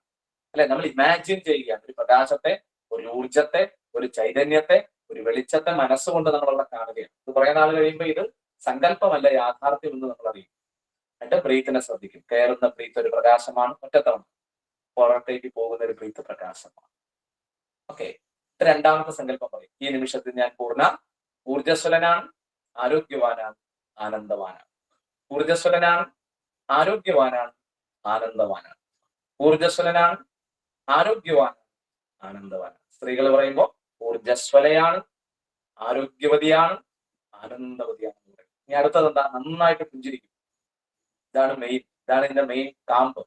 അല്ലെ? നമ്മൾ ഇമാജിൻ ചെയ്യുക ഒരു പ്രകാശത്തെ, ഒരു ഊർജത്തെ, ഒരു ചൈതന്യത്തെ, ഒരു വെളിച്ചത്തെ മനസ്സുകൊണ്ട് നമ്മളവിടെ കാണുകയാണ്. ഇത് കുറെ നാൾ കഴിയുമ്പോൾ ഇത് സങ്കല്പമല്ല യാഥാർത്ഥ്യം എന്ന് നമ്മൾ അറിയും. എന്നിട്ട് ബ്രീത്തിനെ ശ്രദ്ധിക്കും. കയറുന്ന ബ്രീത്ത് ഒരു പ്രകാശമാണ്, ഒറ്റത്തവണ പുറത്തേക്ക് പോകുന്ന ഒരു ബ്രീത്ത് പ്രകാശമാണ്. ഓക്കെ, രണ്ടാമത്തെ സങ്കല്പം പറയും. ഈ നിമിഷത്തിൽ ഞാൻ പൂർണ്ണ ഊർജ്ജസ്വലനാണ്, ആരോഗ്യവാനാണ്, ആനന്ദവാനാണ്. ഊർജ്ജസ്വലനാണ്, ആരോഗ്യവാനാണ്, ആനന്ദവാനാണ്. ഊർജ്ജസ്വലനാണ്, ആരോഗ്യവാനാണ്, ആനന്ദവാനാണ്. സ്ത്രീകൾ പറയുമ്പോൾ ഊർജ്ജസ്വലയാണ്, ആരോഗ്യവതിയാണ്, ആനന്ദവതിയാണ്. ഇനി അടുത്തത് എന്താ? നന്നായിട്ട് പുഞ്ചിരിക്കും. ഇതാണ് മെയിൻ, ഇതാണ് ഇതിന്റെ മെയിൻ കാമ്പ്.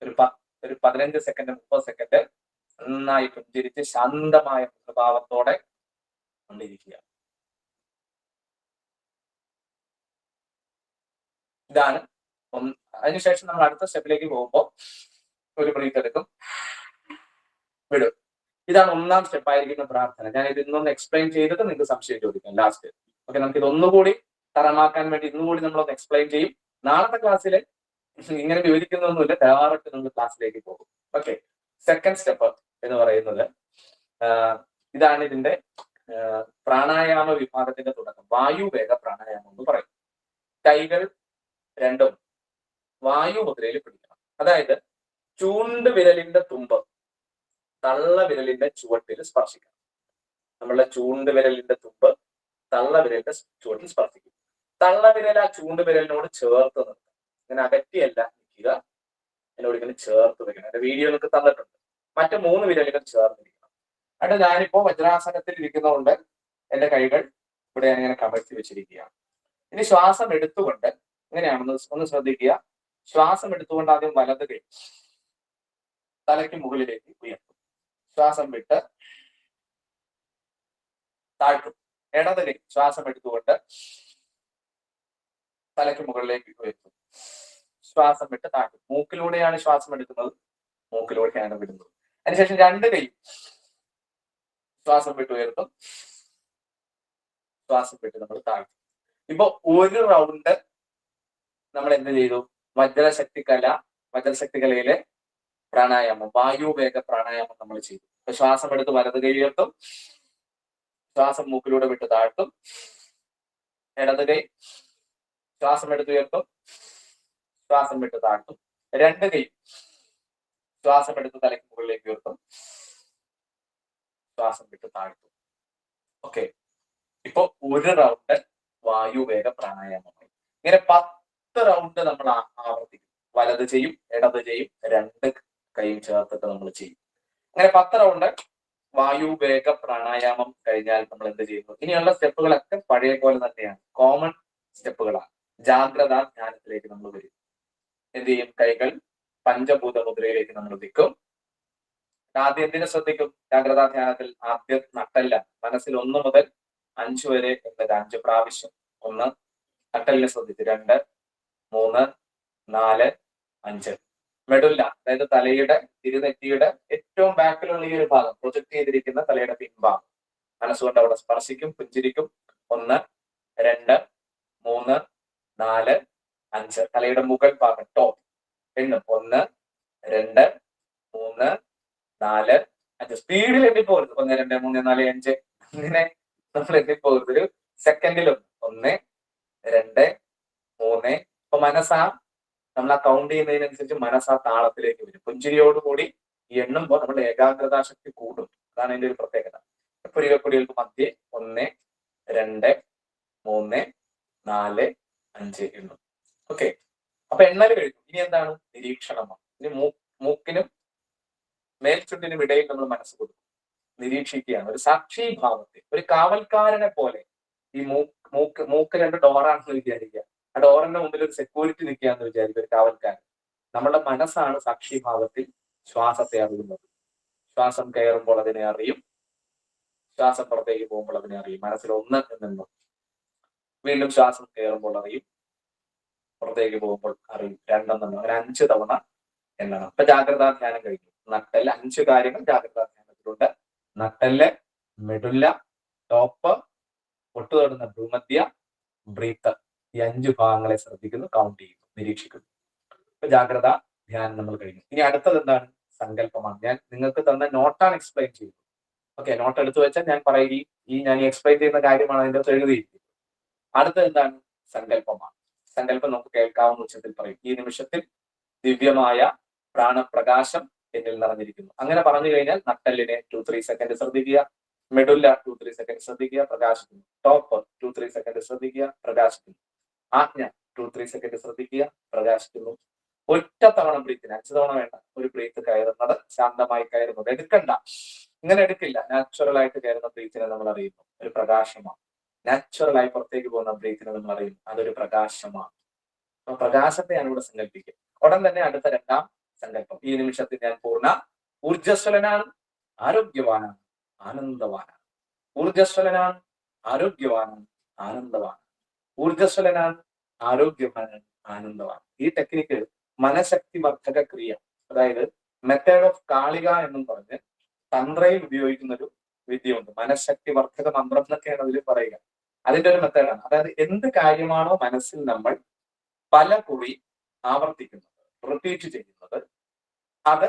ഒരു 15 സെക്കൻഡ് 30 സെക്കൻഡ് നന്നായി പുഞ്ചിരിച്ച് ശാന്തമായ സ്വഭാവത്തോടെ കൊണ്ടിരിക്കുക. ഇതാണ് അതിനുശേഷം നമ്മൾ അടുത്ത സ്റ്റെപ്പിലേക്ക് പോകുമ്പോൾ ഒരു ബ്രീത്ത് എടുക്കും, വിടും. ഇതാണ് ഒന്നാം സ്റ്റെപ്പ് ആയിരിക്കുന്ന പ്രാർത്ഥന. ഞാൻ ഇത് ഇന്നൊന്ന് എക്സ്പ്ലെയിൻ ചെയ്തിട്ട് നിങ്ങൾക്ക് സംശയം ചോദിക്കാം ലാസ്റ്റ്. ഓക്കെ, നമുക്ക് ഇതൊന്നുകൂടി തരമാക്കാൻ വേണ്ടി ഇന്നുകൂടി നമ്മളൊന്ന് എക്സ്പ്ലെയിൻ ചെയ്യും. നാളത്തെ ക്ലാസ്സിൽ ഇങ്ങനെ വിവരിക്കുന്നൊന്നുമില്ല, ഡയറക്റ്റ് നമ്മൾ ക്ലാസ്സിലേക്ക് പോകും. ഓക്കെ, സെക്കൻഡ് സ്റ്റെപ്പ് എന്ന് പറയുന്നത് ഇതാണ് ഇതിന്റെ പ്രാണായാമ വിഭാഗത്തിന്റെ തുടക്കം. വായുവേഗ പ്രാണായാമം എന്ന് പറയും. കൈകൾ രണ്ടും വായു മുദ്രയിൽ പിടിക്കണം. അതായത് ചൂണ്ട് വിരലിന്റെ തുമ്പ് തള്ള വിരലിന്റെ ചുവട്ടിൽ സ്പർശിക്കണം. നമ്മളുടെ ചൂണ്ട് വിരലിന്റെ തുമ്പ് തള്ള വിരലിന്റെ ചുവട്ടിൽ സ്പർശിക്കും. തള്ള വിരൽ ആ ചൂണ്ട് വിരലിനോട് ചേർത്ത് നിർത്തുക. ഇങ്ങനെ അകറ്റിയല്ല നിൽക്കുക, എന്നോട് ഇങ്ങനെ ചേർത്ത് വെക്കണം. എന്റെ വീഡിയോ നിങ്ങൾക്ക് തന്നിട്ടുണ്ട്. മറ്റു 3 വിരലുകൾ ചേർന്നിരിക്കണം. എന്നിട്ട് ഞാനിപ്പോ വജ്രാസനത്തിൽ ഇരിക്കുന്നതുകൊണ്ട് എന്റെ കൈകൾ ഇവിടെ ഞാനിങ്ങനെ കമഴ്ത്തി വെച്ചിരിക്കുകയാണ്. ഇനി ശ്വാസം എടുത്തുകൊണ്ട് എങ്ങനെയാണെന്ന് ഒന്ന് ശ്രദ്ധിക്കുക. ശ്വാസം എടുത്തുകൊണ്ട് ആദ്യം വലത് കൈ തലയ്ക്ക് മുകളിലേക്ക് ഉയർത്തും. ശ്വാസം വിട്ട് താഴ്ത്തും. ഇടത് കൈ ശ്വാസം എടുത്തുകൊണ്ട് തലയ്ക്ക് മുകളിലേക്ക് ഉയർത്തും. ശ്വാസം വിട്ട് താഴ്ത്തും. മൂക്കിലൂടെയാണ് ശ്വാസം എടുക്കുന്നത്, മൂക്കിലൂടെയാണ് വിടുന്നത്. അതിനുശേഷം 2 കൈ ശ്വാസം വിട്ട് ഉയർത്തും, ശ്വാസം വിട്ട് നമ്മൾ താഴ്ത്തും. ഇപ്പൊ ഒരു റൗണ്ട് നമ്മൾ എന്ത് ചെയ്തു? വജ്രശക്തി കലയിലെ പ്രാണായാമം, വായുവേഗ പ്രാണായാമം നമ്മൾ ചെയ്തു. അപ്പൊ ശ്വാസം എടുത്ത് വലത് കൈ ഉയർത്തും, ശ്വാസം മൂക്കിലൂടെ വിട്ട് താഴ്ത്തും. ഇടത് കൈ ശ്വാസം എടുത്ത് ഉയർത്തും, ശ്വാസം വിട്ട് താഴ്ത്തും. 2 കൈ ശ്വാസം എടുത്ത് തലയ്ക്ക് മുകളിലേക്ക് ഉയർത്തും, ശ്വാസം വിട്ട് താഴ്ത്തും. ഓക്കെ, ഇപ്പൊ ഒരു റൗണ്ട് വായുവേഗ പ്രാണായാമമായി. ഇങ്ങനെ 10 റൗണ്ട് നമ്മൾ ആവർത്തിക്കും. വലത് ചെയ്യും, ഇടത് ചെയ്യും, 2 കൈയും ചേർത്തിട്ട് നമ്മൾ ചെയ്യും. അങ്ങനെ 10 റൗണ്ട് വായുവേഗ പ്രാണായാമം കഴിഞ്ഞാൽ നമ്മൾ എന്ത് ചെയ്യുന്നു? ഇനിയുള്ള സ്റ്റെപ്പുകളൊക്കെ പഴയ പോലെ തന്നെയാണ്, കോമൺ സ്റ്റെപ്പുകളാണ്. ജാഗ്രതാ ധ്യാനത്തിലേക്ക് നമ്മൾ വരും. എന്ത് ചെയ്യും? കൈകൾ പഞ്ചഭൂത മുദ്രയിലേക്ക് നമ്മൾ നിൽക്കും. ആദ്യം എന്തിനെ ശ്രദ്ധിക്കും? ജാഗ്രതാ ധ്യാനത്തിൽ ആദ്യം നട്ടല്ല. മനസ്സിൽ 1 മുതൽ 5 വരെ എന്നത് 5 പ്രാവശ്യം. 1 നട്ടലിനെ ശ്രദ്ധിച്ച്, 2, 3, 4, 5. മെഡുല്ല, അതായത് തലയുടെ തിരുനെറ്റിയുടെ ഏറ്റവും ബാക്കിലുള്ള ഈ ഒരു ഭാഗം, പ്രൊജക്ട് ചെയ്തിരിക്കുന്ന തലയുടെ പിൻഭാഗം മനസ്സുകൊണ്ട് അവിടെ സ്പർശിക്കും, പുഞ്ചിരിക്കും. 1, 2, 3, 4, 5. തലയുടെ മുകൾ ഭാഗം ടോപ്പ് എണ്ണും. 1, 2, 3, 4, 5. സ്പീഡിൽ എണ്ണിപ്പോകരുത്. 1, 2, 3, 4, 5 ഇങ്ങനെ നമ്മൾ എണ്ണിപ്പോകരുത്. ഒരു സെക്കൻഡിലും 1, 2, 3. ഇപ്പൊ മനസ്സാ നമ്മൾ ആ കൗണ്ട് ചെയ്യുന്നതിനനുസരിച്ച് മനസ്സാ താളത്തിലേക്ക് വരും. പുഞ്ചിരിയോടുകൂടി ഈ എണ്ണുമ്പോൾ നമ്മുടെ ഏകാഗ്രതാ ശക്തി കൂടും. അതാണ് അതിന്റെ ഒരു പ്രത്യേകത. പുരികക്കൊടികൾക്ക് മധ്യേ 1, 2, 3, 4, 5 എണ്ണും. ഓക്കെ, അപ്പൊ എണ്ണല് കഴിഞ്ഞു. ഇനി എന്താണ്? നിരീക്ഷണമാണ്. ഇനി മൂക്കിനും മേൽചുണ്ടിനും ഇടയിൽ നമ്മൾ മനസ്സ് കൊടുക്കും, നിരീക്ഷിക്കുകയാണ്. ഒരു സാക്ഷിഭാവത്തെ, ഒരു കാവൽക്കാരനെ പോലെ. ഈ മൂക്ക് 2 ഡോറാണെന്ന് വിചാരിക്കുക. ആ ഡോറിന്റെ മുമ്പിൽ ഒരു സെക്യൂരിറ്റി നിൽക്കുകയെന്ന് വിചാരിക്കുക, ഒരു കാവൽക്കാരൻ. നമ്മുടെ മനസ്സാണ് സാക്ഷിഭാവത്തിൽ ശ്വാസത്തെ അറിയുന്നത്. ശ്വാസം കയറുമ്പോൾ അതിനെ അറിയും, ശ്വാസം പുറത്തേക്ക് പോകുമ്പോൾ അതിനെ അറിയും. മനസ്സിൽ 1 എന്നെന്നും. വീണ്ടും ശ്വാസം കയറുമ്പോൾ അറിയും, പുറത്തേക്ക് പോകുമ്പോൾ അറിയും 2 എന്നെണ്ണം. അങ്ങനെ 5 തവണ എണ്ണണം. അപ്പൊ ജാഗ്രതാ ധ്യാനം കഴിഞ്ഞു. നട്ടല് 5 കാര്യങ്ങൾ ജാഗ്രതാ ധ്യാനത്തിലുണ്ട്. നട്ടല്, മെഡുല്ല, ടോപ്പ്, ഒട്ടുതൊടുന്ന ഭൂമധ്യ, ബ്രീത്ത്. ഈ 5 ഭാഗങ്ങളെ ശ്രദ്ധിക്കുന്നു, കൗണ്ട് ചെയ്യുന്നു, നിരീക്ഷിക്കുന്നു. ഇപ്പൊ ജാഗ്രത ധ്യാനം നമ്മൾ കഴിഞ്ഞു. ഇനി അടുത്തത് എന്താണ്? സങ്കല്പമാണ്. ഞാൻ നിങ്ങൾക്ക് തന്ന നോട്ടാണ് എക്സ്പ്ലെയിൻ ചെയ്യുന്നത്. ഓക്കെ, നോട്ട് എടുത്തു വെച്ചാൽ ഞാൻ പറയുകയും ഞാൻ എക്സ്പ്ലെയിൻ ചെയ്യുന്ന കാര്യമാണ് അതിന്റെ അകത്ത് എഴുതിയിരിക്കുന്നത്. അടുത്ത എന്താണ്? സങ്കല്പമാണ്. സങ്കല്പം നമുക്ക് കേൾക്കാവുന്ന ഉച്ചത്തിൽ പറയും, ഈ നിമിഷത്തിൽ ദിവ്യമായ പ്രാണപ്രകാശം എന്നിൽ നിറഞ്ഞിരിക്കുന്നു. അങ്ങനെ പറഞ്ഞു കഴിഞ്ഞാൽ നട്ടലിനെ 2-3 സെക്കൻഡ് ശ്രദ്ധിക്കുക, മെഡുല്ല 2-3 സെക്കൻഡ് ശ്രദ്ധിക്കുക, പ്രകാശിക്കുന്നു. ടോപ്പ് 2-3 സെക്കൻഡ് ശ്രദ്ധിക്കുക, പ്രകാശിക്കുന്നു. ആജ്ഞ 2-3 സെക്കൻഡ് ശ്രദ്ധിക്കുക, പ്രകാശിക്കുന്നു. ഒറ്റ തവണ ബ്രീത്തിന്, 5 തവണ വേണ്ട, ഒരു ബ്രീത്ത് കയറുന്നത്, ശാന്തമായി കയറുന്നത്. എടുക്കണ്ട, ഇങ്ങനെ എടുക്കില്ല. നാച്ചുറൽ ആയിട്ട് കയറുന്ന ബ്രീത്തിനെ നമ്മൾ അറിയുന്നു, ഒരു പ്രകാശമാണ്. നാച്ചുറൽ ആയി പുറത്തേക്ക് പോകുന്ന ബ്രീത്തിനെ നമ്മൾ അറിയുന്നു, അതൊരു പ്രകാശമാണ്. അപ്പൊ പ്രകാശത്തെയാണ് ഇവിടെ സങ്കല്പിക്കുക. ഉടൻ തന്നെ അടുത്ത രണ്ടാം സങ്കല്പം, ഈ നിമിഷത്തിൽ ഞാൻ പൂർണ്ണ ഊർജ്ജസ്വലനാണ്, ആരോഗ്യവാനാണ്, ആനന്ദവാനാണ്. ഊർജ്ജസ്വലനാണ്, ആരോഗ്യവാനാണ്, ആനന്ദവാനാണ്. ഊർജ്ജസ്വലനാണ്, ആരോഗ്യവാനാണ്, ആനന്ദവാൻ. ഈ ടെക്നിക്ക് മനഃശക്തി വർദ്ധക ക്രിയ, അതായത് മെത്തേഡ് ഓഫ് കാളിക എന്നും പറഞ്ഞ് തന്ത്രയിൽ ഉപയോഗിക്കുന്ന ഒരു വിദ്യയുണ്ട്. മനഃശക്തി വർദ്ധക മന്ത്രം എന്നൊക്കെയാണ് അതിൽ പറയുക. അതിന്റെ ഒരു മെത്തേഡാണ്. അതായത് എന്ത് കാര്യമാണോ മനസ്സിൽ നമ്മൾ പല കുറി ആവർത്തിക്കുന്നത്, റിപ്പീറ്റ് ചെയ്യുന്നത്, അത്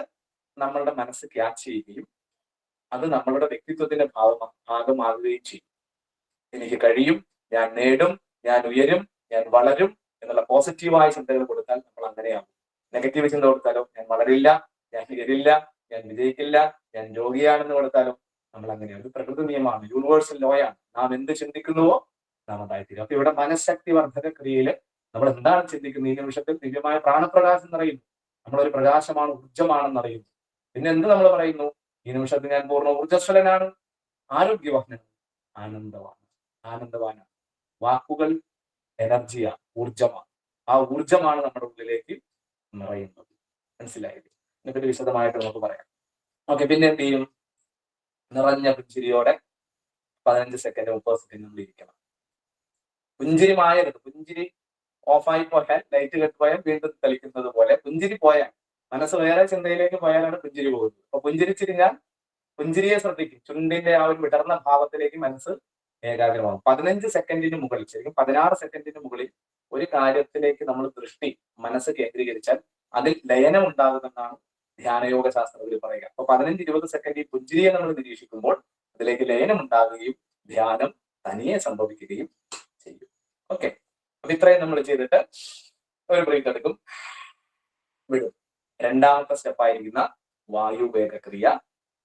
നമ്മളുടെ മനസ്സ് ക്യാച്ച് ചെയ്യുകയും അത് നമ്മളുടെ വ്യക്തിത്വത്തിന്റെ ഭാഗമാകുകയും ചെയ്യും. എനിക്ക് കഴിയും, ഞാൻ നേടും, ഞാൻ ഉയരും, ഞാൻ വളരും എന്നുള്ള പോസിറ്റീവായ ചിന്തകൾ കൊടുത്താൽ നമ്മൾ അങ്ങനെയാകും. നെഗറ്റീവ് ചിന്ത കൊടുത്താലോ, ഞാൻ വളരില്ല, ഞാൻ ഉയരില്ല, ഞാൻ വിജയിക്കില്ല, ഞാൻ രോഗിയാണെന്ന് കൊടുത്താലോ നമ്മൾ അങ്ങനെയാണ്. ഒരു പ്രകൃതി നിയമമാണ്, യൂണിവേഴ്സൽ ലോയാണ്. നാം എന്ത് ചിന്തിക്കുന്നുവോ നാം അതായിത്തീരും. അപ്പൊ ഇവിടെ മനഃശക്തി വർദ്ധക ക്രിയയില് നമ്മൾ എന്താണ് ചിന്തിക്കുന്നത്? ഈ നിമിഷത്തിൽ ദിവ്യമായ പ്രാണപ്രകാശം എന്നറിയുന്നു, നമ്മളൊരു പ്രകാശമാണ്, ഊർജ്ജമാണെന്ന് അറിയുന്നു. പിന്നെ എന്ത് നമ്മൾ പറയുന്നു? ഈ നിമിഷത്തിൽ ഞാൻ പൂർണ്ണ ഊർജ്ജസ്വലനാണ്, ആരോഗ്യവാനാണ്, ആനന്ദവാനാണ്. വാക്കുകൾ എനർജിയാണ്, ഊർജമാണ്. ആ ഊർജമാണ് നമ്മുടെ ഉള്ളിലേക്ക് നിറയുന്നത്. മനസ്സിലായില്ലേ? ഇതിനെപ്പറ്റി വിശദമായിട്ട് നമുക്ക് പറയാം. ഓക്കെ, പിന്നെ എന്ത് ചെയ്യും? നിറഞ്ഞ പുഞ്ചിരിയോടെ 15 സെക്കൻഡ് 30 സെക്കൻഡ് നമ്മൾ ഇരിക്കണം. പുഞ്ചിരി മായരുത്. പുഞ്ചിരി ഓഫായി പോയാൽ, ലൈറ്റ് കെട്ടുപോയാൽ വീണ്ടും തെളിക്കുന്നത് പോലെ പുഞ്ചിരി പോയാൽ, മനസ്സ് വേറെ ചിന്തയിലേക്ക് പോയാലാണ് പുഞ്ചിരി പോകുന്നത്. അപ്പൊ പുഞ്ചിരിച്ചിരിഞ്ഞാൽ പുഞ്ചിരിയെ ശ്രദ്ധിക്കും, ചുണ്ടിന്റെ ആ ഒരു വിടർന്ന ഭാവത്തിലേക്ക് മനസ്സ് ഏകാഗ്രമാകും. 15 സെക്കൻഡിന് മുകളിൽ, ശരിക്കും 16 സെക്കൻഡിന് മുകളിൽ ഒരു കാര്യത്തിലേക്ക് നമ്മൾ ദൃഷ്ടി, മനസ്സ് കേന്ദ്രീകരിച്ചാൽ അതിൽ ലയനം ഉണ്ടാകുമെന്നാണ് ധ്യാനയോഗ ശാസ്ത്രത്തിൽ പറയുക. അപ്പൊ 15-20 സെക്കൻഡ് ഈ പുഞ്ചിരിയെ നമ്മൾ നിരീക്ഷിക്കുമ്പോൾ അതിലേക്ക് ലയനം ഉണ്ടാകുകയും ധ്യാനം തനിയെ സംഭവിക്കുകയും ചെയ്യും. ഓക്കെ, അപ്പൊ ഇത്രയും നമ്മൾ ചെയ്തിട്ട് ഒരു ബ്രേക്ക് എടുക്കും, വിടും. രണ്ടാമത്തെ സ്റ്റെപ്പായിരിക്കുന്ന വായുവേഗ ക്രിയ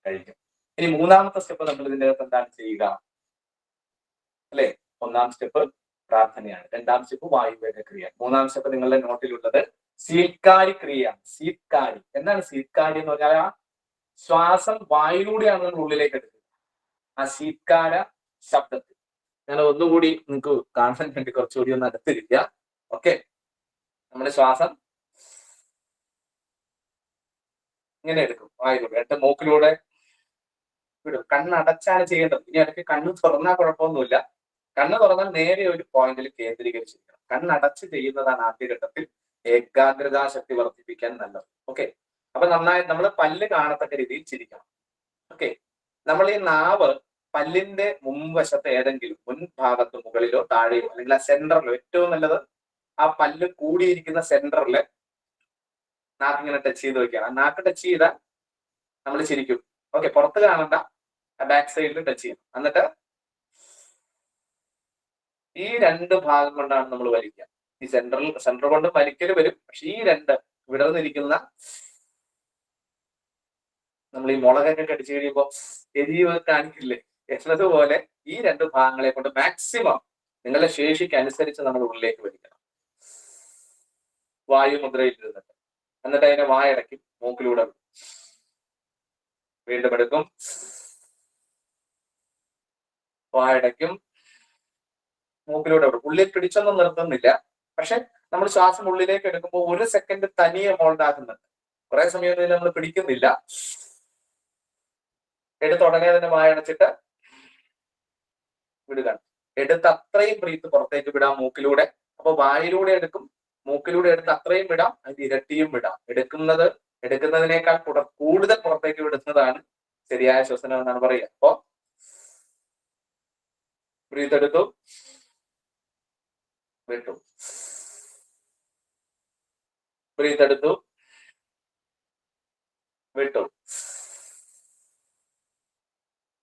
കഴിക്കും. ഇനി മൂന്നാമത്തെ സ്റ്റെപ്പ് നമ്മൾ ഇതിന്റെ അകത്ത് എന്താണ് ചെയ്യുക? അല്ലെ, ഒന്നാം സ്റ്റെപ്പ് പ്രാർത്ഥനയാണ്, രണ്ടാം സ്റ്റെപ്പ് വായുവേഗ ക്രിയ, മൂന്നാം സ്റ്റെപ്പ് നിങ്ങളുടെ നോട്ടിലുള്ളത് സീത്കാരി ക്രിയയാണ്. സീത്കാരി എന്താണ്? സീത്കാരി എന്ന് പറഞ്ഞാൽ ആ ശ്വാസം വായുവിലൂടെയാണ് നമ്മൾ ഉള്ളിലേക്ക് എടുക്കുന്നത്. ആ സീത്കാര ശബ്ദത്തിൽ ഞാൻ ഒന്നുകൂടി നിങ്ങൾക്ക് കാണാൻ വേണ്ടി കുറച്ചുകൂടി ഒന്ന് അടുത്തിരിക്കുക. ഓക്കെ, നമ്മുടെ ശ്വാസം ഇങ്ങനെ എടുക്കും, വായുവിലൂടെ, എന്നിട്ട് മൂക്കിലൂടെ വിടും. കണ്ണടച്ചാണ് ചെയ്യേണ്ടത്. ഇനി ഇടയ്ക്ക് കണ്ണ് തുറന്നാൽ കുഴപ്പമൊന്നുമില്ല. കണ്ണ് തുറന്നാൽ നേരെ ഒരു പോയിന്റിൽ കേന്ദ്രീകരിച്ചിരിക്കണം. കണ്ണടച്ച് ചെയ്യുന്നതാണ് ആദ്യഘട്ടത്തിൽ ഏകാഗ്രതാ ശക്തി വർദ്ധിപ്പിക്കാൻ നല്ലത്. ഓക്കെ, അപ്പൊ നന്നായി നമ്മൾ പല്ല് കാണത്തക്ക രീതിയിൽ ചിരിക്കണം. ഓക്കെ, നമ്മൾ ഈ നാവ് പല്ലിന്റെ മുൻവശത്ത് ഏതെങ്കിലും മുൻഭാഗത്ത് മുകളിലോ താഴെയോ അല്ലെങ്കിൽ ആ സെന്ററിലോ, ഏറ്റവും നല്ലത് ആ പല്ല് കൂടിയിരിക്കുന്ന സെന്ററില് നാക്കിങ്ങനെ ടച്ച് ചെയ്ത് വെക്കുകയാണ്. ആ നാക്ക് ടച്ച് ചെയ്താൽ നമ്മൾ ചിരിക്കും. ഓക്കെ, പുറത്ത് കാണണ്ട, ബാക്ക് സൈഡിൽ ടച്ച് ചെയ്യണം. എന്നിട്ട് ഈ രണ്ട് ഭാഗം കൊണ്ടാണ് നമ്മൾ വലിക്കുക. ഈ സെന്റർ കൊണ്ട് വലിക്കൽ വരും, പക്ഷെ ഈ രണ്ട് വിടർന്നിരിക്കുന്ന, നമ്മൾ ഈ മുളകൊക്കെ കടിച്ചു കഴിയുമ്പോൾ എരിവ് കാണിക്കില്ലേ, എന്നതുപോലെ ഈ രണ്ട് ഭാഗങ്ങളെ കൊണ്ട് മാക്സിമം നിങ്ങളുടെ ശേഷിക്ക് അനുസരിച്ച് നമ്മൾ ഉള്ളിലേക്ക് വലിക്കണം. വായുമുദ്രയിൽ ഇരുന്നിട്ട്, എന്നിട്ട് അതിനെ വായടയ്ക്കും, മൂക്കിലൂടെ വീണ്ടും എടുക്കും, വായടയ്ക്കും, മൂക്കിലൂടെ വിടും. ഉള്ളിൽ പിടിച്ചൊന്നും നിർത്തുന്നില്ല, പക്ഷെ നമ്മൾ ശ്വാസം ഉള്ളിലേക്ക് എടുക്കുമ്പോൾ 1 സെക്കൻഡ് തനിയെ ഹോൾഡ് ആക്കുന്നുണ്ട്. കുറെ സമയം നമ്മൾ പിടിക്കുന്നില്ല. എടുത്ത് ഉടനെ തന്നെ വായടച്ചിട്ട് വിടുക. എടുത്ത് അത്രയും ബ്രീത്ത് പുറത്തേക്ക് വിടാം മൂക്കിലൂടെ. അപ്പൊ വായിലൂടെ എടുക്കും, മൂക്കിലൂടെ എടുത്ത് അത്രയും വിടാം, അതിന്റെ ഇരട്ടിയും വിടാം. എടുക്കുന്നതിനേക്കാൾ കൂടുതൽ പുറത്തേക്ക് വിടുന്നതാണ് ശരിയായ ശ്വസനം എന്നാണ് പറയുക. അപ്പൊ ബ്രീത്ത് എടുത്തു, വിട്ടു, ബ്രീത്ത് എടുത്തു, വിട്ടു,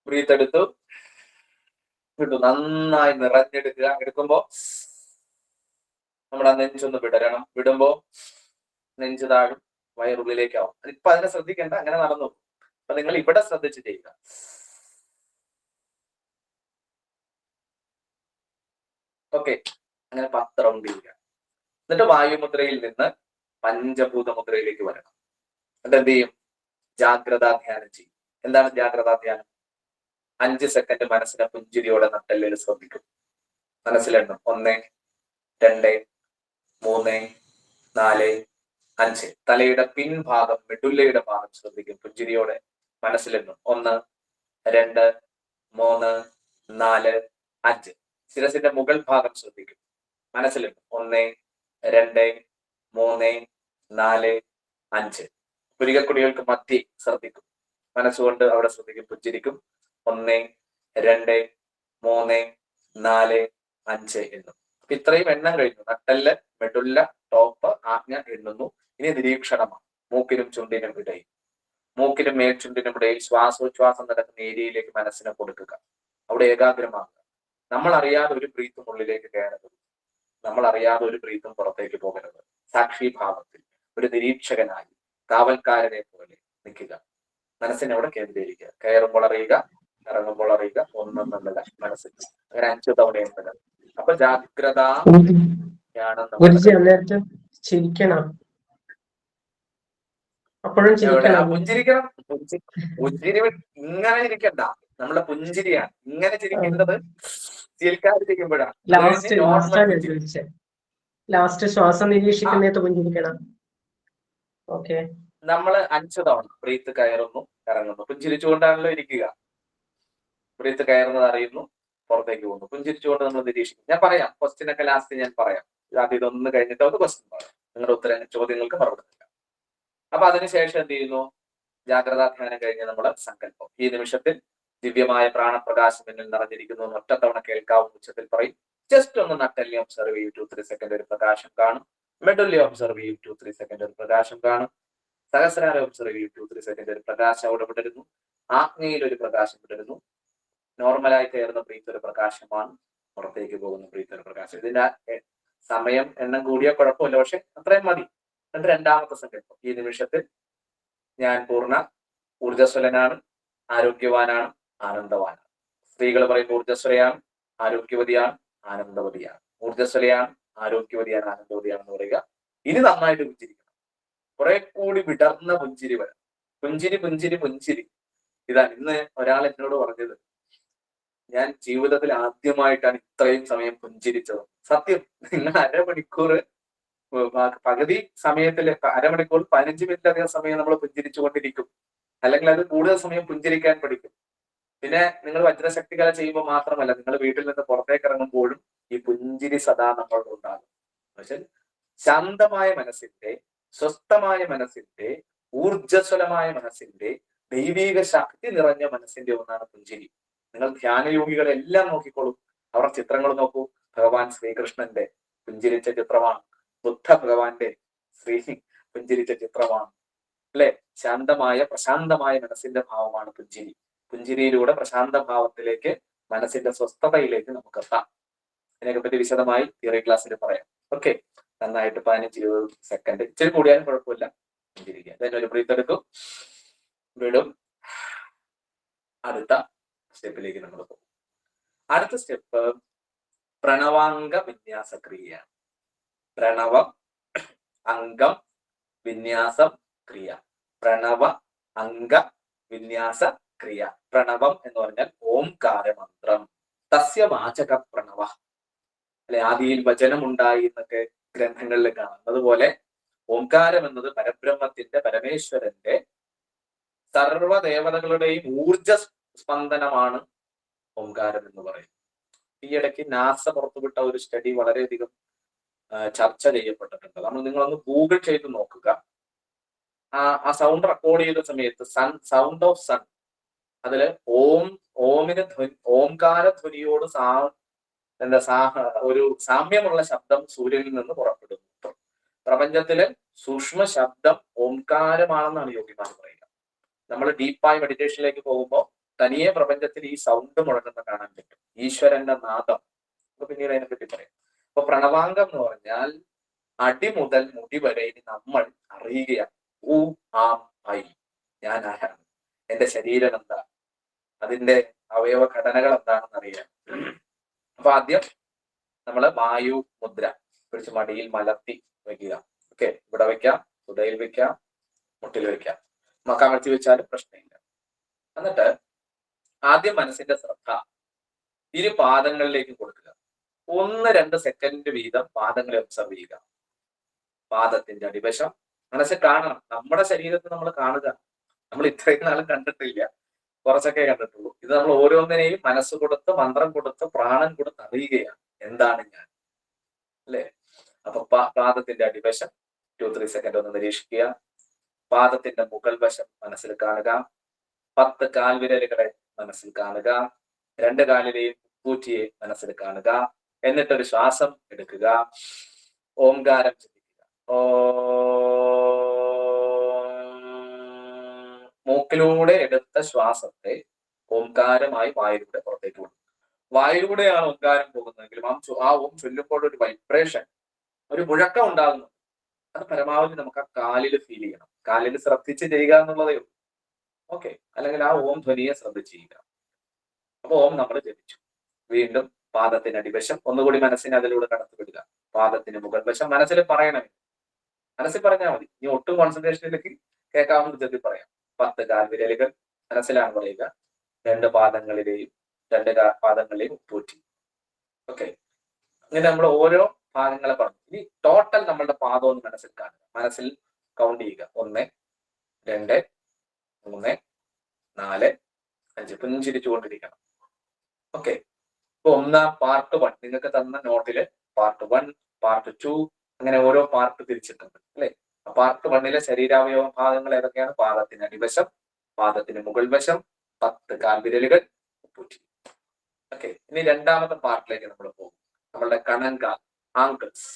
ബ്രീത്ത് എടുത്തു വിട്ടു. നന്നായി നിറഞ്ഞെടുക്കുക. എടുക്കുമ്പോ നമ്മുടെ നെഞ്ചൊന്ന് വിടരണം. വിടുമ്പോ നെഞ്ച് താഴും, വയറുള്ളിലേക്കാവും. ഇപ്പൊ അതിനെ ശ്രദ്ധിക്കേണ്ട, അങ്ങനെ നടന്നു. അപ്പൊ നിങ്ങൾ ഇവിടെ ശ്രദ്ധിച്ച് ചെയ്യുക. ഓക്കെ, അങ്ങനെ 10 റൗണ്ട് ചെയ്യുക. എന്നിട്ട് വായുമുദ്രയിൽ നിന്ന് പഞ്ചഭൂത മുദ്രയിലേക്ക് വരണം. എന്നിട്ട് എന്ത് ചെയ്യും? ജാഗ്രതാ ധ്യാനം ചെയ്യും. എന്താണ് ജാഗ്രതാ ധ്യാനം? 5 സെക്കൻഡ് മനസ്സിനെ പുഞ്ചിരിയോടെ നട്ടെല്ലിൽ ശ്രദ്ധിക്കും. മനസ്സിലെണ്ണം 1, 2, 3, 4, 5. തലയുടെ പിൻഭാഗം, മെഡുല്ലയുടെ ഭാഗം ശ്രദ്ധിക്കും. പുഞ്ചിരിയോടെ മനസ്സിലെണ്ണം 1, 2, 3, 4, 5. ശിരസിന്റെ മുകൾ ഭാഗം ശ്രദ്ധിക്കും. മനസ്സിലെണ്ണം 1, 2, 3, 4, 5. പുരികക്കുടികൾക്ക് മധ്യ ശ്രദ്ധിക്കും. മനസ്സുകൊണ്ട് അവിടെ ശ്രദ്ധിക്കും, പുഞ്ചിരിക്കും. 1, 2, 3, 4, 5 എണ്ണും. അപ്പൊ ഇത്രയും എണ്ണം കഴിഞ്ഞു. നട്ടെല്ല്, മെഡുല്ല, ടോപ്പ്, ആജ്ഞ എണ്ണുന്നു. ഇനി നിരീക്ഷണമാണ്. മൂക്കിനും ചുണ്ടിനും ഇടയിൽ, മൂക്കിനും മേൽചുണ്ടിനും ഇടയിൽ ശ്വാസോച്ഛ്വാസം നടക്കുന്ന ഏരിയയിലേക്ക് മനസ്സിനെ കൊടുക്കുക. അവിടെ ഏകാഗ്രമാകുക. നമ്മൾ അറിയാതെ ഒരു ബ്രീത്തും ഉള്ളിലേക്ക് കയറരുത്. നമ്മൾ അറിയാതെ ഒരു ബ്രീത്തും പുറത്തേക്ക് പോകരുത്. സാക്ഷിഭാവത്തിൽ ഒരു നിരീക്ഷകനായി കാവൽക്കാരനെ പോലെ നിൽക്കുക. മനസ്സിനെ അവിടെ കേന്ദ്രീകരിക്കുക. കയറുമ്പോൾ അറിയുക, ഇറങ്ങുമ്പോൾ അറിയുക. ഒന്നെന്നല്ല, മനസ്സിൽ അങ്ങനെ 5 തവണയുണ്ട്. അപ്പൊ ജാഗ്രത ചിരിക്കണം. അപ്പോഴും പുഞ്ചിരിക്കണം. പുഞ്ചിരി ഇങ്ങനെ ഇരിക്കണ്ട. നമ്മളെ പുഞ്ചിരിയാണ്. ഇങ്ങനെ ചിരിക്കേണ്ടത് ചിരിക്കാതിരിക്കുമ്പോഴാണ്. ലാസ്റ്റ് ശ്വാസം നിരീക്ഷിക്കുന്നേത്ത് പുഞ്ചിരിക്കണം. ഓക്കെ, നമ്മള് 5 തവണ ബ്രീത്ത് കയറുന്നു, ഇറങ്ങുന്നു. പുഞ്ചിരിച്ചുകൊണ്ടാണല്ലോ ഇരിക്കുക. ബ്രീത്ത് കയറുന്നത് അറിയുന്നു, പുറത്തേക്ക് പോകുന്നു. പുഞ്ചിരിച്ചുകൊണ്ട് നമ്മൾ നിരീക്ഷിക്കും. ഞാൻ പറയാം, ക്വസ്റ്റ്യൻ ഒക്കെ ലാസ്റ്റ് ഞാൻ പറയാം. ആദ്യം ഇതൊന്ന് കഴിഞ്ഞിട്ട് ഒന്ന് ക്വസ്റ്റ്യൻ പറയാം. നിങ്ങളുടെ ചോദ്യങ്ങൾക്ക് മറുപടി നൽകാം. അപ്പൊ അതിനുശേഷം എന്ത് ചെയ്യുന്നു? ജാഗ്രതാ ധ്യാനം കഴിഞ്ഞ് നമ്മള് സങ്കല്പം. ഈ നിമിഷത്തിൽ ദിവ്യമായ പ്രാണപ്രകാശം എന്നിൽ നിറഞ്ഞിരിക്കുന്നു എന്ന് ഒറ്റത്തവണ കേൾക്കാവുന്ന ഉച്ചത്തിൽ പറയും. ജസ്റ്റ് ഒന്ന് നട്ടെല്ലി ഒബ്സർവ് ചെയ്യും. 2-3 സെക്കൻഡ് ഒരു പ്രകാശം കാണും. മെഡുല്ലി ഒബ്സർവ് ചെയ്യും. 2-3 സെക്കൻഡ് ഒരു പ്രകാശം കാണും. സഹസ്രാരം ഒബ്സർവ് ചെയ്യും. 2-3 സെക്കൻഡ് ഒരു പ്രകാശം അവിടെ വിടരുന്നു. ആജ്ഞയിൽ ഒരു പ്രകാശം വിടരുന്നു. നോർമലായി കയറുന്ന ബ്രീത്ത് ഒരു പ്രകാശമാണ്, പുറത്തേക്ക് പോകുന്ന ബ്രീത്ത് ഒരു പ്രകാശം. ഇതിന്റെ സമയം എണ്ണം കൂടിയ കുഴപ്പമില്ല, പക്ഷെ അത്രയും മതി. എന്നിട്ട് രണ്ടാമത്തെ സങ്കല്പം. ഈ നിമിഷത്തിൽ ഞാൻ പൂർണ്ണ ഊർജ്ജസ്വലനാണ്, ആരോഗ്യവാനാണ്, ആനന്ദവാനാണ്. സ്ത്രീകൾ പറയുമ്പോൾ ഊർജ്ജസ്വലയാണ്, ആരോഗ്യവതിയാണ്, ആനന്ദവതിയാണ്. ഊർജ്ജസ്വലയാണ്, ആരോഗ്യവതിയാണ്, ആനന്ദവതിയാണെന്ന് പറയുക. ഇനി നന്നായിട്ട് പുഞ്ചിരിക്കണം. കുറെ കൂടി വിടർന്ന പുഞ്ചിരി വരാം. പുഞ്ചിരി പുഞ്ചിരി പുഞ്ചിരി. ഇതാ ഇന്ന് ഒരാൾ എന്നോട് പറഞ്ഞത്, ഞാൻ ജീവിതത്തിൽ ആദ്യമായിട്ടാണ് ഇത്രയും സമയം പുഞ്ചിരിച്ചത്. സത്യം, നിങ്ങൾ അരമണിക്കൂർ പകുതി സമയത്തിൽ അരമണിക്കൂർ 15 മിനിറ്റിലധികം സമയം നമ്മൾ പുഞ്ചിരിച്ചുകൊണ്ടിരിക്കും. അല്ലെങ്കിൽ അത് കൂടുതൽ സമയം പുഞ്ചിരിക്കാൻ പഠിക്കും. പിന്നെ നിങ്ങൾ വജ്രശക്തി കല ചെയ്യുമ്പോൾ മാത്രമല്ല, നിങ്ങൾ വീട്ടിൽ നിന്ന് പുറത്തേക്ക് ഇറങ്ങുമ്പോഴും ഈ പുഞ്ചിരി സദാ നമ്മളുടെ ഉണ്ടാകും. പക്ഷെ ശാന്തമായ മനസ്സിന്റെ, സ്വസ്ഥമായ മനസ്സിന്റെ, ഊർജ്ജസ്വലമായ മനസ്സിന്റെ, ദൈവിക ശക്തി നിറഞ്ഞ മനസ്സിന്റെ ഒന്നാണ് പുഞ്ചിരി. നിങ്ങൾ ധ്യാനയോഗികളെല്ലാം നോക്കിക്കോളൂ. അവർ ചിത്രങ്ങൾ നോക്കൂ. ഭഗവാൻ ശ്രീകൃഷ്ണന്റെ പുഞ്ചിരിച്ച ചിത്രമാണ്. ബുദ്ധ ഭഗവാന്റെ പുഞ്ചിരിച്ച ചിത്രമാണ്. അല്ലെ? ശാന്തമായ പ്രശാന്തമായ മനസ്സിന്റെ ഭാവമാണ് പുഞ്ചിരി. പുഞ്ചിരിയിലൂടെ പ്രശാന്ത ഭാവത്തിലേക്ക്, മനസ്സിന്റെ സ്വസ്ഥതയിലേക്ക് നമുക്ക് എത്താം. ഇതിനെപ്പറ്റി വിശദമായി തിയറി ക്ലാസ്സിൽ പറയാം. ഓക്കെ, നന്നായിട്ട് 15-20 സെക്കൻഡ്, ഇച്ചിരി കൂടിയാലും കുഴപ്പമില്ല, പുഞ്ചിരിക്കുക. then ഒരു ബ്രീത്ത് എടുക്കും, വിടും. അടുത്ത സ്റ്റെപ്പിലേക്ക് നമ്മൾ പോകും. അടുത്ത സ്റ്റെപ്പ് പ്രണവാംഗ വിന്യാസ ക്രിയയാണ്. പ്രണവം, അംഗം, വിന്യാസം, ക്രിയ. പ്രണവ അംഗ വിന്യാസ ക്രിയ. പ്രണവം എന്ന് പറഞ്ഞാൽ ഓംകാര മന്ത്രം. തസ്യ വാചക പ്രണവ. അല്ലെ, ആദിയിൽ വചനമുണ്ടായി എന്നൊക്കെ ഗ്രന്ഥങ്ങളിൽ കാണാം. അതുപോലെ ഓംകാരം എന്നത് പരബ്രഹ്മത്തിന്റെ, പരമേശ്വരന്റെ, സർവദേവതകളുടെയും ഊർജ സ്പന്ദനമാണ് ഓംകാരം എന്ന് പറയും. ഈ ഇടയ്ക്ക് നാസ പുറത്തുവിട്ട ഒരു സ്റ്റഡി വളരെയധികം ചർച്ച ചെയ്യപ്പെട്ടിട്ടുണ്ട്. നിങ്ങളൊന്ന് ഗൂഗിൾ ചെയ്ത് നോക്കുക. ആ സൗണ്ട് റെക്കോർഡ് ചെയ്ത സമയത്ത് സൗണ്ട് ഓഫ് സൺ, അതില് ഓമിന് ഓംകാര ധ്വനിയോട് ഒരു സാമ്യമുള്ള ശബ്ദം സൂര്യനിൽ നിന്ന് പുറപ്പെടുന്നു. പ്രപഞ്ചത്തിലെ സൂക്ഷ്മ ശബ്ദം ഓംകാരമാണെന്നാണ് യോഗിമാർ പറയുക. നമ്മൾ ഡീപ്പായി മെഡിറ്റേഷനിലേക്ക് പോകുമ്പോൾ തനിയെ പ്രപഞ്ചത്തിൽ ഈ സൗണ്ട് മുഴങ്ങുന്ന കാണാൻ പറ്റും. ഈശ്വരന്റെ നാദം. പിന്നീട് അതിനെ പറ്റി പറയാം. അപ്പൊ പ്രണവാംഗം എന്ന് പറഞ്ഞാൽ അടി മുതൽ മുടി വരെ ഇനി നമ്മൾ അറിയുകയാണ്. ഊ ആം ഐ, ഞാൻ ആരാണ്, എന്റെ ശരീരം എന്താ, അതിന്റെ അവയവ ഘടനകൾ എന്താണെന്ന് അറിയാം. അപ്പൊ ആദ്യം നമ്മള് വായു മുദ്ര പിടിച്ച് മടിയിൽ മലർത്തി വെക്കുക. ഓക്കെ, ഇവിടെ വെക്കാം, തുടയിൽ വെക്കാം, മുട്ടിൽ വെക്കാം, കമഴ്ത്തി വെച്ചാലും പ്രശ്നമില്ല. എന്നിട്ട് ആദ്യം മനസ്സിന്റെ ശ്രദ്ധ ഇരു പാദങ്ങളിലേക്ക് കൊടുക്കുക. 1-2 സെക്കൻഡ് വീതം പാദങ്ങളെ ഒബ്സർവ് ചെയ്യുക. പാദത്തിന്റെ അടിവശം മനസ്സിൽ കാണണം. നമ്മുടെ ശരീരത്തിൽ നമ്മൾ കാണുക. നമ്മൾ ഇത്രയും നാളും കണ്ടിട്ടില്ല, കുറച്ചൊക്കെ കണ്ടിട്ടുള്ളൂ. ഇത് നമ്മൾ ഓരോന്നിനെയും മനസ്സ് കൊടുത്ത്, മന്ത്രം കൊടുത്ത്, പ്രാണൻ കൊടുത്ത് അറിയുകയാണ്. എന്താണ് ഞാൻ, അല്ലെ? അപ്പൊ പാദത്തിന്റെ അടിവശം 2-3 സെക്കൻഡ് ഒന്ന് നിരീക്ഷിക്കുക. പാദത്തിന്റെ മുകൾ വശം മനസ്സിൽ കാണുക. 10 കാൽവിരലുകളെ മനസ്സിൽ കാണുക. 2 കാലിലെയും പൂറ്റിയെ മനസ്സിൽ കാണുക. എന്നിട്ടൊരു ശ്വാസം എടുക്കുക. ഓംകാരം ചിന്തിക്കുക. മൂക്കിലൂടെ എടുത്ത ശ്വാസത്തെ ഓംകാരമായി വായിലൂടെ പുറത്തേക്ക് വിടും. വായിലൂടെയാണ് ഓംകാരം പോകുന്നതെങ്കിലും ആ ഓം ചൊല്ലുമ്പോൾ ഒരു വൈബ്രേഷൻ, ഒരു മുഴക്കം ഉണ്ടാകുന്നു. അത് പരമാവധി നമുക്ക് ആ കാലിൽ ഫീൽ ചെയ്യണം. കാലിൽ ശ്രദ്ധിച്ച് ചെയ്യുക എന്നുള്ളതേ ഉള്ളൂ. ഓക്കെ, അല്ലെങ്കിൽ ആ ഓം ധ്വനിയെ ശ്രദ്ധിച്ച് ചെയ്യുക. അപ്പൊ ഓം നമ്മൾ ജപിച്ചു. വീണ്ടും പാദത്തിന് അടിവശം ഒന്നുകൂടി മനസ്സിനെ അതിലൂടെ കടത്തിവിടുക. പാദത്തിന് മുകൾ വശം മനസ്സിൽ പറയണം. മനസ്സിൽ പറഞ്ഞാൽ മതി. ഇനി ഒട്ടും കോൺസെൻട്രേഷനിലേക്ക് കേൾക്കാവുന്ന ജതി പറയാം. 10 കാൽവിരലുകൾ മനസ്സിലാണ് പറയുക. 2 പാദങ്ങളിലെയും 2 പാദങ്ങളിലെയും ഉപ്പൂറ്റി. ഓക്കെ, ഇങ്ങനെ നമ്മൾ ഓരോ ഭാഗങ്ങളെ പറഞ്ഞു. ഇനി ടോട്ടൽ നമ്മളുടെ പാദം ഒന്ന് മനസ്സിൽ കാണുക. മനസ്സിൽ കൗണ്ട് ചെയ്യുക. 1, 2, 3, 4, 5. പുഞ്ചിരിച്ചുകൊണ്ടിരിക്കണം. ഓക്കെ, ഇപ്പൊ ഒന്നാം പാർട്ട് 1 നിങ്ങൾക്ക് തന്ന നോട്ടില് പാർട്ട് 1, പാർട്ട് 2 അങ്ങനെ ഓരോ പാർട്ട് തിരിച്ചിട്ടുണ്ട്, അല്ലെ? പാർട്ട് 1 ശരീരാവയവ ഭാഗങ്ങൾ ഏതൊക്കെയാണ്? പാദത്തിന് അടിവശം, പാദത്തിന് മുകൾ വശം, 10 കാൽവിരലുകൾ, ഉപ്പൂറ്റി. ഓക്കെ, ഇനി രണ്ടാമത്തെ പാർട്ടിലേക്ക് നമ്മൾ പോകും. നമ്മളുടെ കണങ്കാൽ, ആങ്കിൾസ്,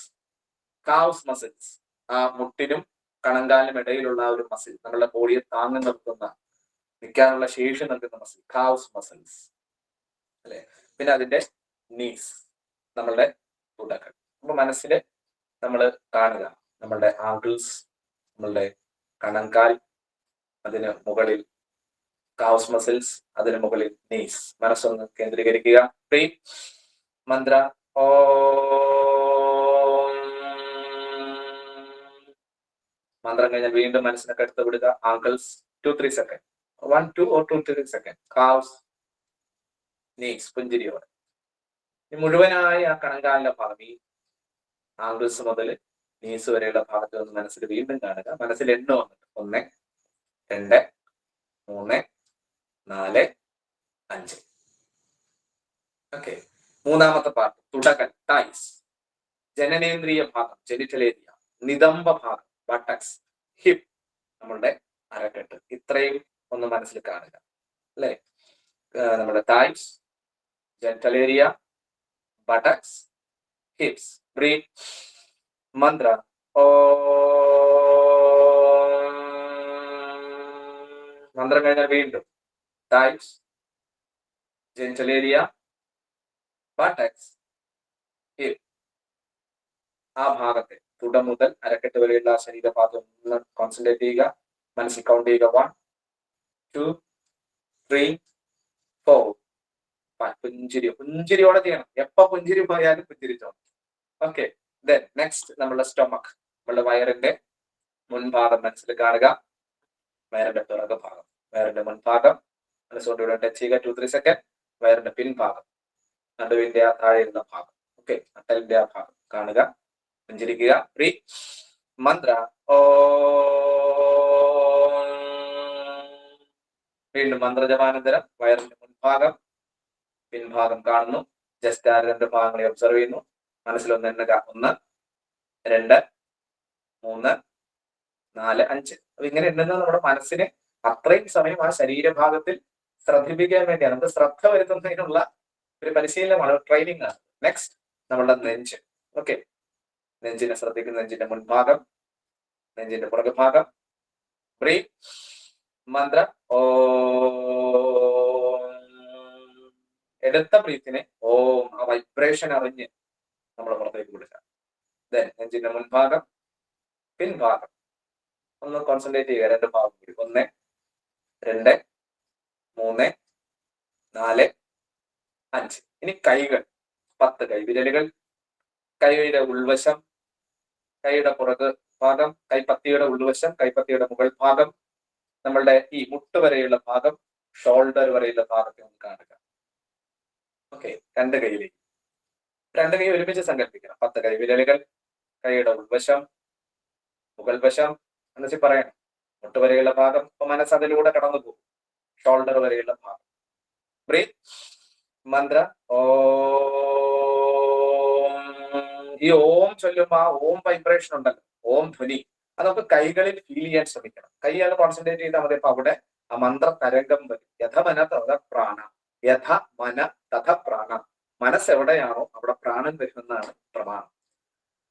കാവ്സ് മസിൽസ്. ആ മുട്ടിനും കണങ്കാലിനും ഇടയിലുള്ള ഒരു മസിൽ, നമ്മളുടെ ബോഡിയെ താങ്ങി നിർത്തുന്ന, നിൽക്കാനുള്ള ശേഷി നൽകുന്ന മസിൽ, കാവ്സ് മസിൽസ്, അല്ലെ? പിന്നെ അതിന്റെ നീസ്, നമ്മളുടെ തുടകൾ. അപ്പൊ മനസ്സിൽ നമ്മൾ കാണുക നമ്മളുടെ ആങ്കിൾസ്, നമ്മളുടെ കണങ്കാൽ, അതിന് മുകളിൽ കാവ്സ് മസിൽസ്, അതിന് മുകളിൽ നീസ്. മനസ്സൊന്ന് കേന്ദ്രീകരിക്കുക. മന്ത്ര മന്ത്രം കഴിഞ്ഞാൽ വീണ്ടും മനസ്സിനൊക്കെ എടുത്ത് വിടുക. Ankles 2-3 second, 1, 2 or 2-3 second. Calves, knees, പുഞ്ചിരിയോടെ. മുഴുവനായി ആ കണങ്കാലിന്റെ ഭാഗം, ഈ ആങ്കിൾസ് മുതൽ നീസ് വരെയുള്ള ഭാഗത്ത് നിന്ന് മനസ്സിൽ വീണ്ടും കാണുക. മനസ്സിൽ എണ്ണ വന്നിട്ട് 1, 2, 3, 4, 5. ഓക്കെ, മൂന്നാമത്തെ പാർട്ട് തുടകൻ, ടൈസ്, ജനനേന്ദ്രിയ ഭാഗം, ജെനിറ്റൽ ഏരിയ, നിതംബ ഭാഗം, ബട്ടക്സ്, ഹിപ്പ്, നമ്മളുടെ അരക്കെട്ട്. ഇത്രയും ഒന്ന് മനസ്സിൽ കാണുക, അല്ലെ? നമ്മുടെ thighs, genital area, buttocks, hips. Breathe. മന്ത്ര മന്ത്രം കഴിഞ്ഞാൽ വീണ്ടും thighs, genital area, buttocks, hip. ആ ഭാഗത്തെ തുട മുതൽ അരക്കെട്ട് വരെയുള്ള ശരീരഭാഗം ഒന്ന് കോൺസെൻട്രേറ്റ് ചെയ്യുക. മനസ്സിൽ കൗണ്ട് ചെയ്യുക. 1, 2, 3, 4, 5. പുഞ്ചിരിയോടെ ചെയ്യണം. എപ്പോ പുഞ്ചിരി പോയാലും പുഞ്ചിരിച്ചോ. ഓക്കെ, ദെൻ നെക്സ്റ്റ് നമ്മളുടെ സ്റ്റൊമക്, നമ്മളുടെ വയറിന്റെ മുൻഭാഗം മനസ്സിൽ കാണുക. വയറിന്റെ പിറകു ഭാഗം, വയറിന്റെ മുൻഭാഗം മനസ്സുകൊണ്ട് ഇവിടെ ടച്ച് ചെയ്യുക. 2-3 സെക്കൻഡ്. വയറിന്റെ പിൻഭാഗം, നടുവിന്റെ ആ താഴെ ഇരുന്ന ഭാഗം, ഓക്കെ, നട്ടലിന്റെ ആ ഭാഗം കാണുക. പുഞ്ചിരിക്കുക. മന്ത്ര വീണ്ടും മന്ത്രജപാനന്തരം വയറിന്റെ മുൻഭാഗം, പിൻഭാഗം കാണുന്നു. ജസ്റ്റ് ആ 2 ഭാഗങ്ങളെ ഒബ്സർവ് ചെയ്യുന്നു. മനസ്സിലൊന്ന് എണ്ണുക. 1, 2, 3, 4, 5. അപ്പൊ ഇങ്ങനെ എണ്ണുന്നത് നമ്മുടെ മനസ്സിനെ അത്രയും സമയം ആ ശരീരഭാഗത്തിൽ ശ്രദ്ധിപ്പിക്കാൻ വേണ്ടിയാണ്. നമുക്ക് ശ്രദ്ധ വരുത്തുന്നതിനുള്ള ഒരു പരിശീലനമാണ്, ട്രെയിനിങ് ആണ്. നെക്സ്റ്റ് നമ്മളുടെ നെഞ്ച്. ഓക്കെ, നെഞ്ചിനെ ശ്രദ്ധിക്കുന്ന. നെഞ്ചിന്റെ മുൻഭാഗം, നെഞ്ചിന്റെ പുറകുഭാഗം. ബ്രീത്ത്. മന്ത്ര എടുത്ത ബ്രീത്തിനെ ഓം ആ വൈബ്രേഷൻ അറിഞ്ഞ് നമ്മൾ പുറത്തേക്ക് വിടുക. ദെൻ നെഞ്ചിന്റെ മുൻഭാഗം പിൻഭാഗം ഒന്ന് കോൺസെൻട്രേറ്റ് ചെയ്യുക. 2 ഭാഗം കൂടി. 1 2 3 4 5. ഇനി കൈകൾ 10 കൈവിരലുകൾ, കൈയുടെ ഉൾവശം, കൈയുടെ പുറക് ഭാഗം, കൈപ്പത്തിയുടെ ഉൾവശം, കൈപ്പത്തിയുടെ മുകൾ ഭാഗം, നമ്മളുടെ ഈ മുട്ട് വരെയുള്ള ഭാഗം, ഷോൾഡർ വരെയുള്ള ഭാഗത്തെ ഒന്ന് കാണുക. ഓക്കെ, 2 കൈയിലേക്ക് 2 കൈ ഒരുമിച്ച് സങ്കല്പിക്കണം. 10 കൈവിരലുകൾ, കൈയുടെ ഉൾവശം, മുകൾ വശം എന്ന് വെച്ച് പറയണം. മുട്ട് വരെയുള്ള ഭാഗം, ഇപ്പൊ മനസ്സ് അതിലൂടെ കടന്നു പോകും. ഷോൾഡർ വരെയുള്ള ഭാഗം. ബ്രീത്ത് മന്ത്ര ഓം. ഈ ഓം ചൊല്ലുമ്പോ ആ ഓം വൈബ്രേഷൻ ഉണ്ടല്ലോ, ഓം ധ്വനി, അതൊക്കെ കൈകളിൽ ഫീൽ ചെയ്യാൻ ശ്രമിക്കണം. കൈയാണ് കോൺസെൻട്രേറ്റ് ചെയ്താൽ മതി. അപ്പൊ അവിടെ ആ മന്ത്ര തരംഗം വരും. യഥമന തഥ പ്രാണ, യഥ മന തഥ പ്രാണ. മനസ്സ് എവിടെയാണോ അവിടെ പ്രാണൻ വരുമെന്നാണ് പ്രമാണം.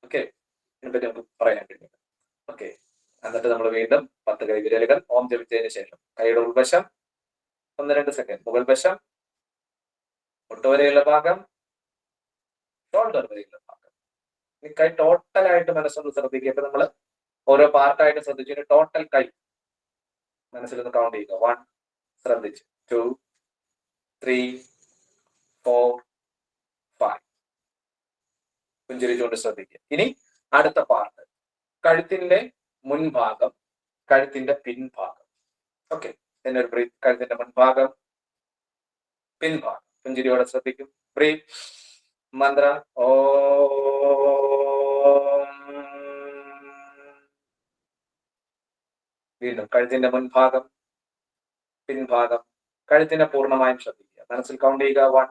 ഓക്കെ, ഇതിനെപ്പറ്റി നമുക്ക് പറയാൻ കഴിയും. ഓക്കെ, എന്നിട്ട് നമ്മൾ വീണ്ടും 10 കൈവിരലുകൾ ഓം ജപിച്ചതിന് ശേഷം കൈയുടെ ഉൾവശം 1-2 സെക്കൻഡ്, മുകൾ വശം, മുട്ടുവരെയുള്ള ഭാഗം, ഷോൾഡർ വരെയുള്ള ഭാഗം. ഈ കൈ ടോട്ടലായിട്ട് മനസ്സൊന്ന് ശ്രദ്ധിക്കുക. ഇപ്പൊ നമ്മള് ഓരോ പാർട്ടായിട്ട് ശ്രദ്ധിച്ചു. ടോട്ടൽ കൈ മനസ്സിലൊന്ന് കൗണ്ട് ചെയ്യുക. 1 ശ്രദ്ധിച്ചു, 2 3 4 5 പുഞ്ചിരിച്ചുകൊണ്ട് ശ്രദ്ധിക്കുക. ഇനി അടുത്ത പാർട്ട് കഴുത്തിന്റെ മുൻഭാഗം, കഴുത്തിന്റെ പിൻഭാഗം. ഓക്കെ, ഒരു ബ്രീത്ത്. കഴുത്തിന്റെ മുൻഭാഗം, പിൻഭാഗം. പുഞ്ചിരിയോടെ ശ്രദ്ധിക്കും. ബ്രീത്ത് മന്ത്ര ഓം. വീണ്ടും കഴുത്തിന്റെ മുൻഭാഗം, പിൻഭാഗം, കഴുത്തിനെ പൂർണ്ണമായും ശ്രദ്ധിക്കുക. മനസ്സിൽ കൗണ്ട് ചെയ്യുക. 1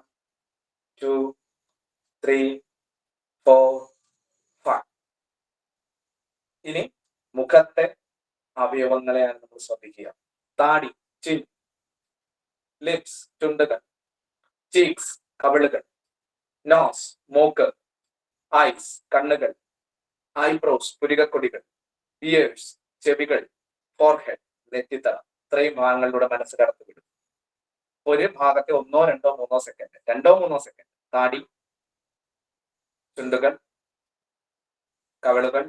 2 3 4 5. ഇനി മുഖത്തെ അവയവങ്ങളെയാണ് നമ്മൾ ശ്രദ്ധിക്കുക. താടി, ചിൻ, ലിപ്സ് ചുണ്ടുകൾ, ചീക്സ് കവിളുകൾ, നോസ് മൂക്ക്, ഐസ് കണ്ണുകൾ, ഐബ്രോസ് പുരികക്കൊടികൾ, ഇയേഴ്സ് ചെവികൾ, ഫോർഹെഡ് നെറ്റിത്തറ. ഇത്രയും ഭാഗങ്ങളിലൂടെ മനസ്സ് കടത്തിവിടും. ഒരു ഭാഗത്തെ 1 2 3 സെക്കൻഡ്, 2 3 സെക്കൻഡ്. താടി, ചുണ്ടുകൾ, കവിളുകൾ,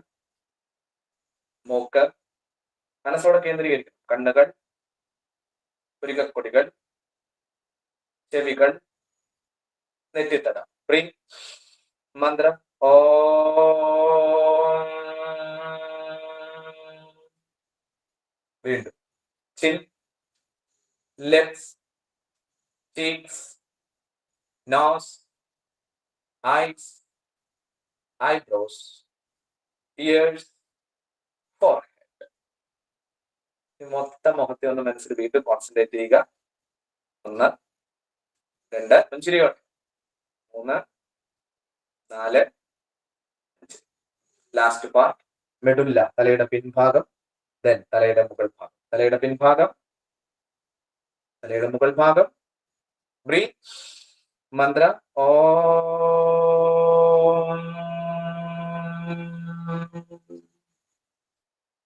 മൂക്ക്, മനസ്സോടെ കേന്ദ്രീകരിക്കും. കണ്ണുകൾ, പുരികക്കൊടികൾ, ചെവികൾ, നെറ്റിത്തട. ബ്രീത്ത് മന്ത്രം ഓം. വീണ്ടും chin, lips, cheeks, nose, eyes, eyebrows, ears, forehead. മൊത്തം മുഖത്തെ ഒന്ന് മനസ്സിൽ വീണ്ടും കോൺസെൻട്രേറ്റ് ചെയ്യുക. 1 2 പുഞ്ചിരിയോടെ 3 4 5. ലാസ്റ്റ് പാർട്ട് മെഡുല്ല, തലയുടെ പിൻഭാഗം, ദെൻ തലയുടെ മുകൾ ഭാഗം. തലയുടെ പിൻഭാഗം, തലയുടെ മുകൾ ഭാഗം. ബ്രീത്ത് മന്ത്ര ഓം.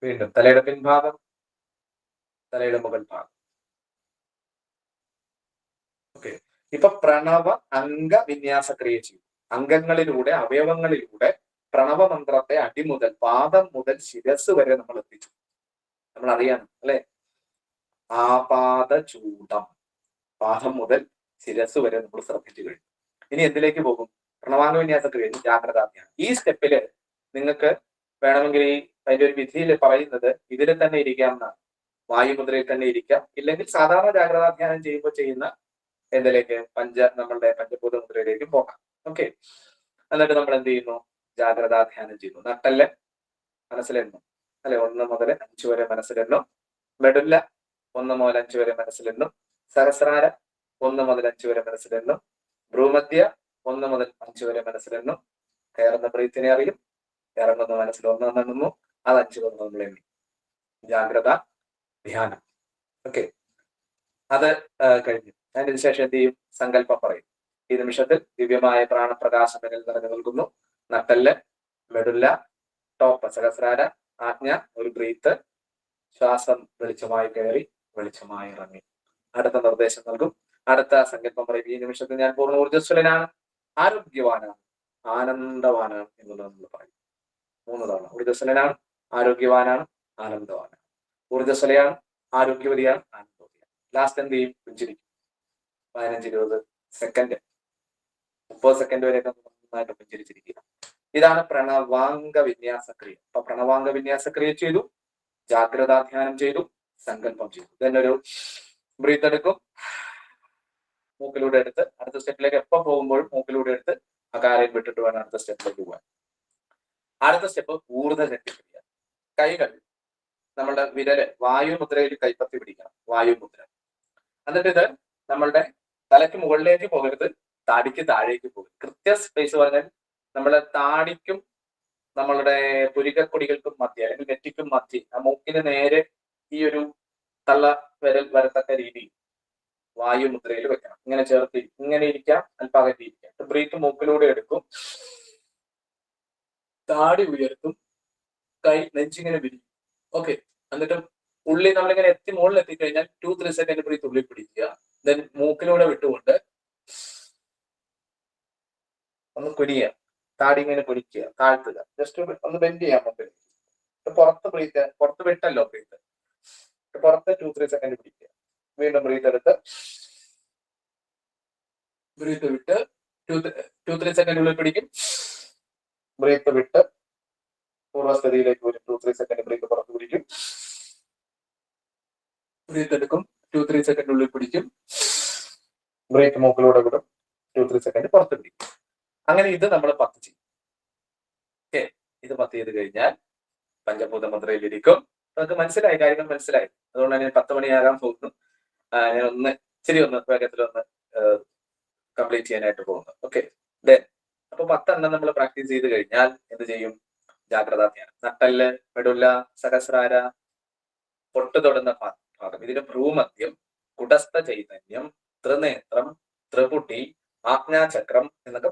വീണ്ടും തലയുടെ പിൻഭാഗം, തലയുടെ മുകൾ ഭാഗം. ഓക്കെ, ഇപ്പൊ പ്രണവ അംഗവിന്യാസ ക്രിയ ചെയ്യും. അംഗങ്ങളിലൂടെ, അവയവങ്ങളിലൂടെ പ്രണവ മന്ത്രത്തെ അടിമുതൽ പാദം മുതൽ ശിരസ് വരെ നമ്മൾ എത്തിച്ചു. നമ്മൾ അറിയണം അല്ലെ, ആപാദചൂഡം, പാദം മുതൽ ശിരസ് വരെ നമ്മൾ ശ്രദ്ധിച്ചു കഴിഞ്ഞു. ഇനി എന്തിലേക്ക് പോകും? പ്രണവാംഗ വിന്യാസ ക്രിയ, ജാഗ്രതാധ്യാനം. ഈ സ്റ്റെപ്പില് നിങ്ങൾക്ക് വേണമെങ്കിൽ അതിന്റെ ഒരു വിധിയിൽ പറയുന്നത് ഇതിൽ തന്നെ ഇരിക്കാം എന്നാണ്. വായുമുദ്രയിൽ തന്നെ ഇരിക്കാം. ഇല്ലെങ്കിൽ സാധാരണ ജാഗ്രതാധ്യാനം ചെയ്യുമ്പോൾ ചെയ്യുന്ന എന്തിലേക്ക് നമ്മളുടെ പഞ്ചഭൂത മുദ്രയിലേക്ക് പോകാം. ഓക്കെ, എന്നിട്ട് നമ്മൾ എന്ത് ചെയ്യുന്നു? ജാഗ്രതാധ്യാനം ചെയ്യുന്നു. നട്ടല് മനസ്സിലെണ്ണും അല്ലെ, 1 മുതൽ 5 വരെ മനസ്സിലെണ്ണും. മെഡുല്ല 1 മുതൽ 5 വരെ മനസ്സിലെണ്ണും. സഹസ്രാര 1 മുതൽ 5 വരെ മനസ്സിലെണ്ണും. ഭ്രൂമധ്യ 1 മുതൽ 5 വരെ മനസ്സിലെണ്ണും. കയറുന്ന ബ്രീത്തിനെ അറിയും, ഇറങ്ങുന്ന മനസ്സിൽ 1 എണ്ണുന്നു. അത് 5 വന്ന് നമ്മൾ എണ്ണി. ജാഗ്രത ധ്യാനം. ഓക്കെ, അത് കഴിഞ്ഞു. അതിന് ശേഷം എന്ത് ചെയ്യും? സങ്കല്പം പറയും. ഈ നിമിഷത്തിൽ ദിവ്യമായ പ്രാണപ്രകാശം എന്നിൽ നിറഞ്ഞു നിൽക്കുന്നു. നട്ടല്, മെഡുല്ല, ടോപ്പ്, സഹസ്രാര, ആജ്ഞ, ഒരു ബ്രീത്ത്. ശ്വാസം വെളിച്ചമായി കയറി വെളിച്ചമായി ഇറങ്ങി. അടുത്ത നിർദ്ദേശം നൽകും. അടുത്ത സങ്കല്പം പറയും, ഈ നിമിഷത്തിൽ ഞാൻ പൂർണ്ണ ഊർജ്ജസ്വലനാണ്, ആരോഗ്യവാനാണ്, ആനന്ദവാനാണ് എന്നുള്ളത് നമ്മൾ പറയും 3 തവണ. ഊർജ്ജസ്വലനാണ്, ആരോഗ്യവാനാണ്, ആനന്ദവാനാണ്. ഊർജ്ജസ്വലയാണ്, ആരോഗ്യവതിയാണ്, ആനന്ദവതിയാണ്. ലാസ്റ്റ് എന്ത് ചെയ്യും? പുഞ്ചിരിക്കും. 15-20 സെക്കൻഡ്, 30 സെക്കൻഡ് വരെയൊക്കെ നന്നായിട്ട് പുഞ്ചിരിച്ചിരിക്കുക. ഇതാണ് പ്രണവാംഗ വിന്യാസക്രിയ. അപ്പൊ പ്രണവാംഗ വിന്യാസക്രിയ ചെയ്തു, ജാഗ്രതാധ്യാനം ചെയ്തു, സങ്കല്പം ചെയ്തു. ഇതന്നെ ഒരു ബ്രീത്ത് എടുക്കും, മൂക്കിലൂടെ എടുത്ത് അടുത്ത സ്റ്റെപ്പിലേക്ക് എപ്പോൾ പോകുമ്പോഴും മൂക്കിലൂടെ എടുത്ത് അകാരം വിട്ടിട്ട് വേണം അടുത്ത സ്റ്റെപ്പിലേക്ക് പോകാൻ. അടുത്ത സ്റ്റെപ്പ് ഊർജ്ജശക്തിക്രിയ. കൈകൾ നമ്മളുടെ വിരല് വായുമുദ്രയിൽ കൈപ്പത്തി പിടിക്കണം, വായുമുദ്ര. എന്നിട്ട് ഇത് നമ്മളുടെ തലയ്ക്ക് മുകളിലേക്ക് പോകരുത്, താടിക്ക് താഴേക്ക് പോകരുത്. കൃത്യ സ്പേസ് പറഞ്ഞാൽ നമ്മളെ താടിക്കും നമ്മളുടെ പുരികക്കൊടികൾക്കും മധ്യ അല്ലെങ്കിൽ നെറ്റിക്കും മധ്യ, ആ മൂക്കിന് നേരെ ഈ ഒരു തള്ള വിരൽ വരത്തക്ക രീതിയിൽ വായുമുദ്രയിൽ വെക്കണം. ഇങ്ങനെ ചേർത്ത് ഇങ്ങനെ ഇരിക്കാം, അല്പം അകറ്റി ഇരിക്കാം. ബ്രീത്ത് മൂക്കിലൂടെ എടുക്കും, താടി ഉയർത്തും, കൈ നെഞ്ചിങ്ങനെ വിരിക്കും. ഓക്കെ. എന്നിട്ട് ഉള്ളി നമ്മളിങ്ങനെ മുകളിൽ എത്തിക്കഴിഞ്ഞാൽ 2-3 സെക്കൻഡ് ബ്രീത്ത് ഉള്ളിൽ പിടിക്കുക. ദെൻ മൂക്കിലൂടെ വിട്ടുകൊണ്ട് ഒന്ന് കുനിയുക, താടി ഇങ്ങനെ കുനിക്കുക, താഴ്ത്തുക, ജസ്റ്റ് ഒന്ന് ബെൻഡ് ചെയ്യാൻ മുമ്പിൽ. പുറത്ത് ബ്രീത്ത്, പുറത്ത് വിട്ടല്ലോ ബ്രീത്ത്, പുറത്ത് 2-3 സെക്കൻഡ് പിടിക്കുക. വീണ്ടും ബ്രീത്ത് എടുത്ത് ബ്രീത്ത് വിട്ട് 2-3 സെക്കൻഡ് ഉള്ളിൽ പിടിക്കും, ബ്രീത്ത് വിട്ട് പൂർവ്വസ്ഥിതിയിലേക്ക് വരും. 2-3 സെക്കൻഡ് ബ്രീത്ത് പുറത്ത് പിടിക്കും, ബ്രീത്ത് എടുക്കും, 2-3 സെക്കൻഡ് ഉള്ളിൽ പിടിക്കും, ബ്രീത്ത് മൂക്കിലൂടെ വിടും, 2-3 സെക്കൻഡ് പുറത്ത് പിടിക്കും. അങ്ങനെ ഇത് നമ്മൾ 10 ചെയ്യും. ഓക്കെ. ഇത് 10 ചെയ്ത് കഴിഞ്ഞാൽ പഞ്ചഭൂത മുദ്രയിലിരിക്കും. നമുക്ക് മനസ്സിലായി, കാര്യങ്ങൾ മനസ്സിലായി. അതുകൊണ്ടാണ് ഞാൻ 10 മണിയാകാൻ പോകുന്നു. ഞാൻ ഒന്ന് വേഗത്തിലൊന്ന് കംപ്ലീറ്റ് ചെയ്യാനായിട്ട് പോകുന്നു. ഓക്കെ. അപ്പൊ 10 നമ്മൾ പ്രാക്ടീസ് ചെയ്ത് കഴിഞ്ഞാൽ എന്ത് ചെയ്യും? ജാഗ്രതാധ്യാനം. നട്ടല്, മെഡുല്ല, സഹസ്രാര, പൊട്ട് തൊടുന്ന ഭാഗം, ഇതിന് ഭ്രൂമധ്യം, കുടസ്ഥ ചൈതന്യം, ത്രിനേത്രം, ത്രിപുട്ടി, ആജ്ഞാചക്രം എന്നൊക്കെ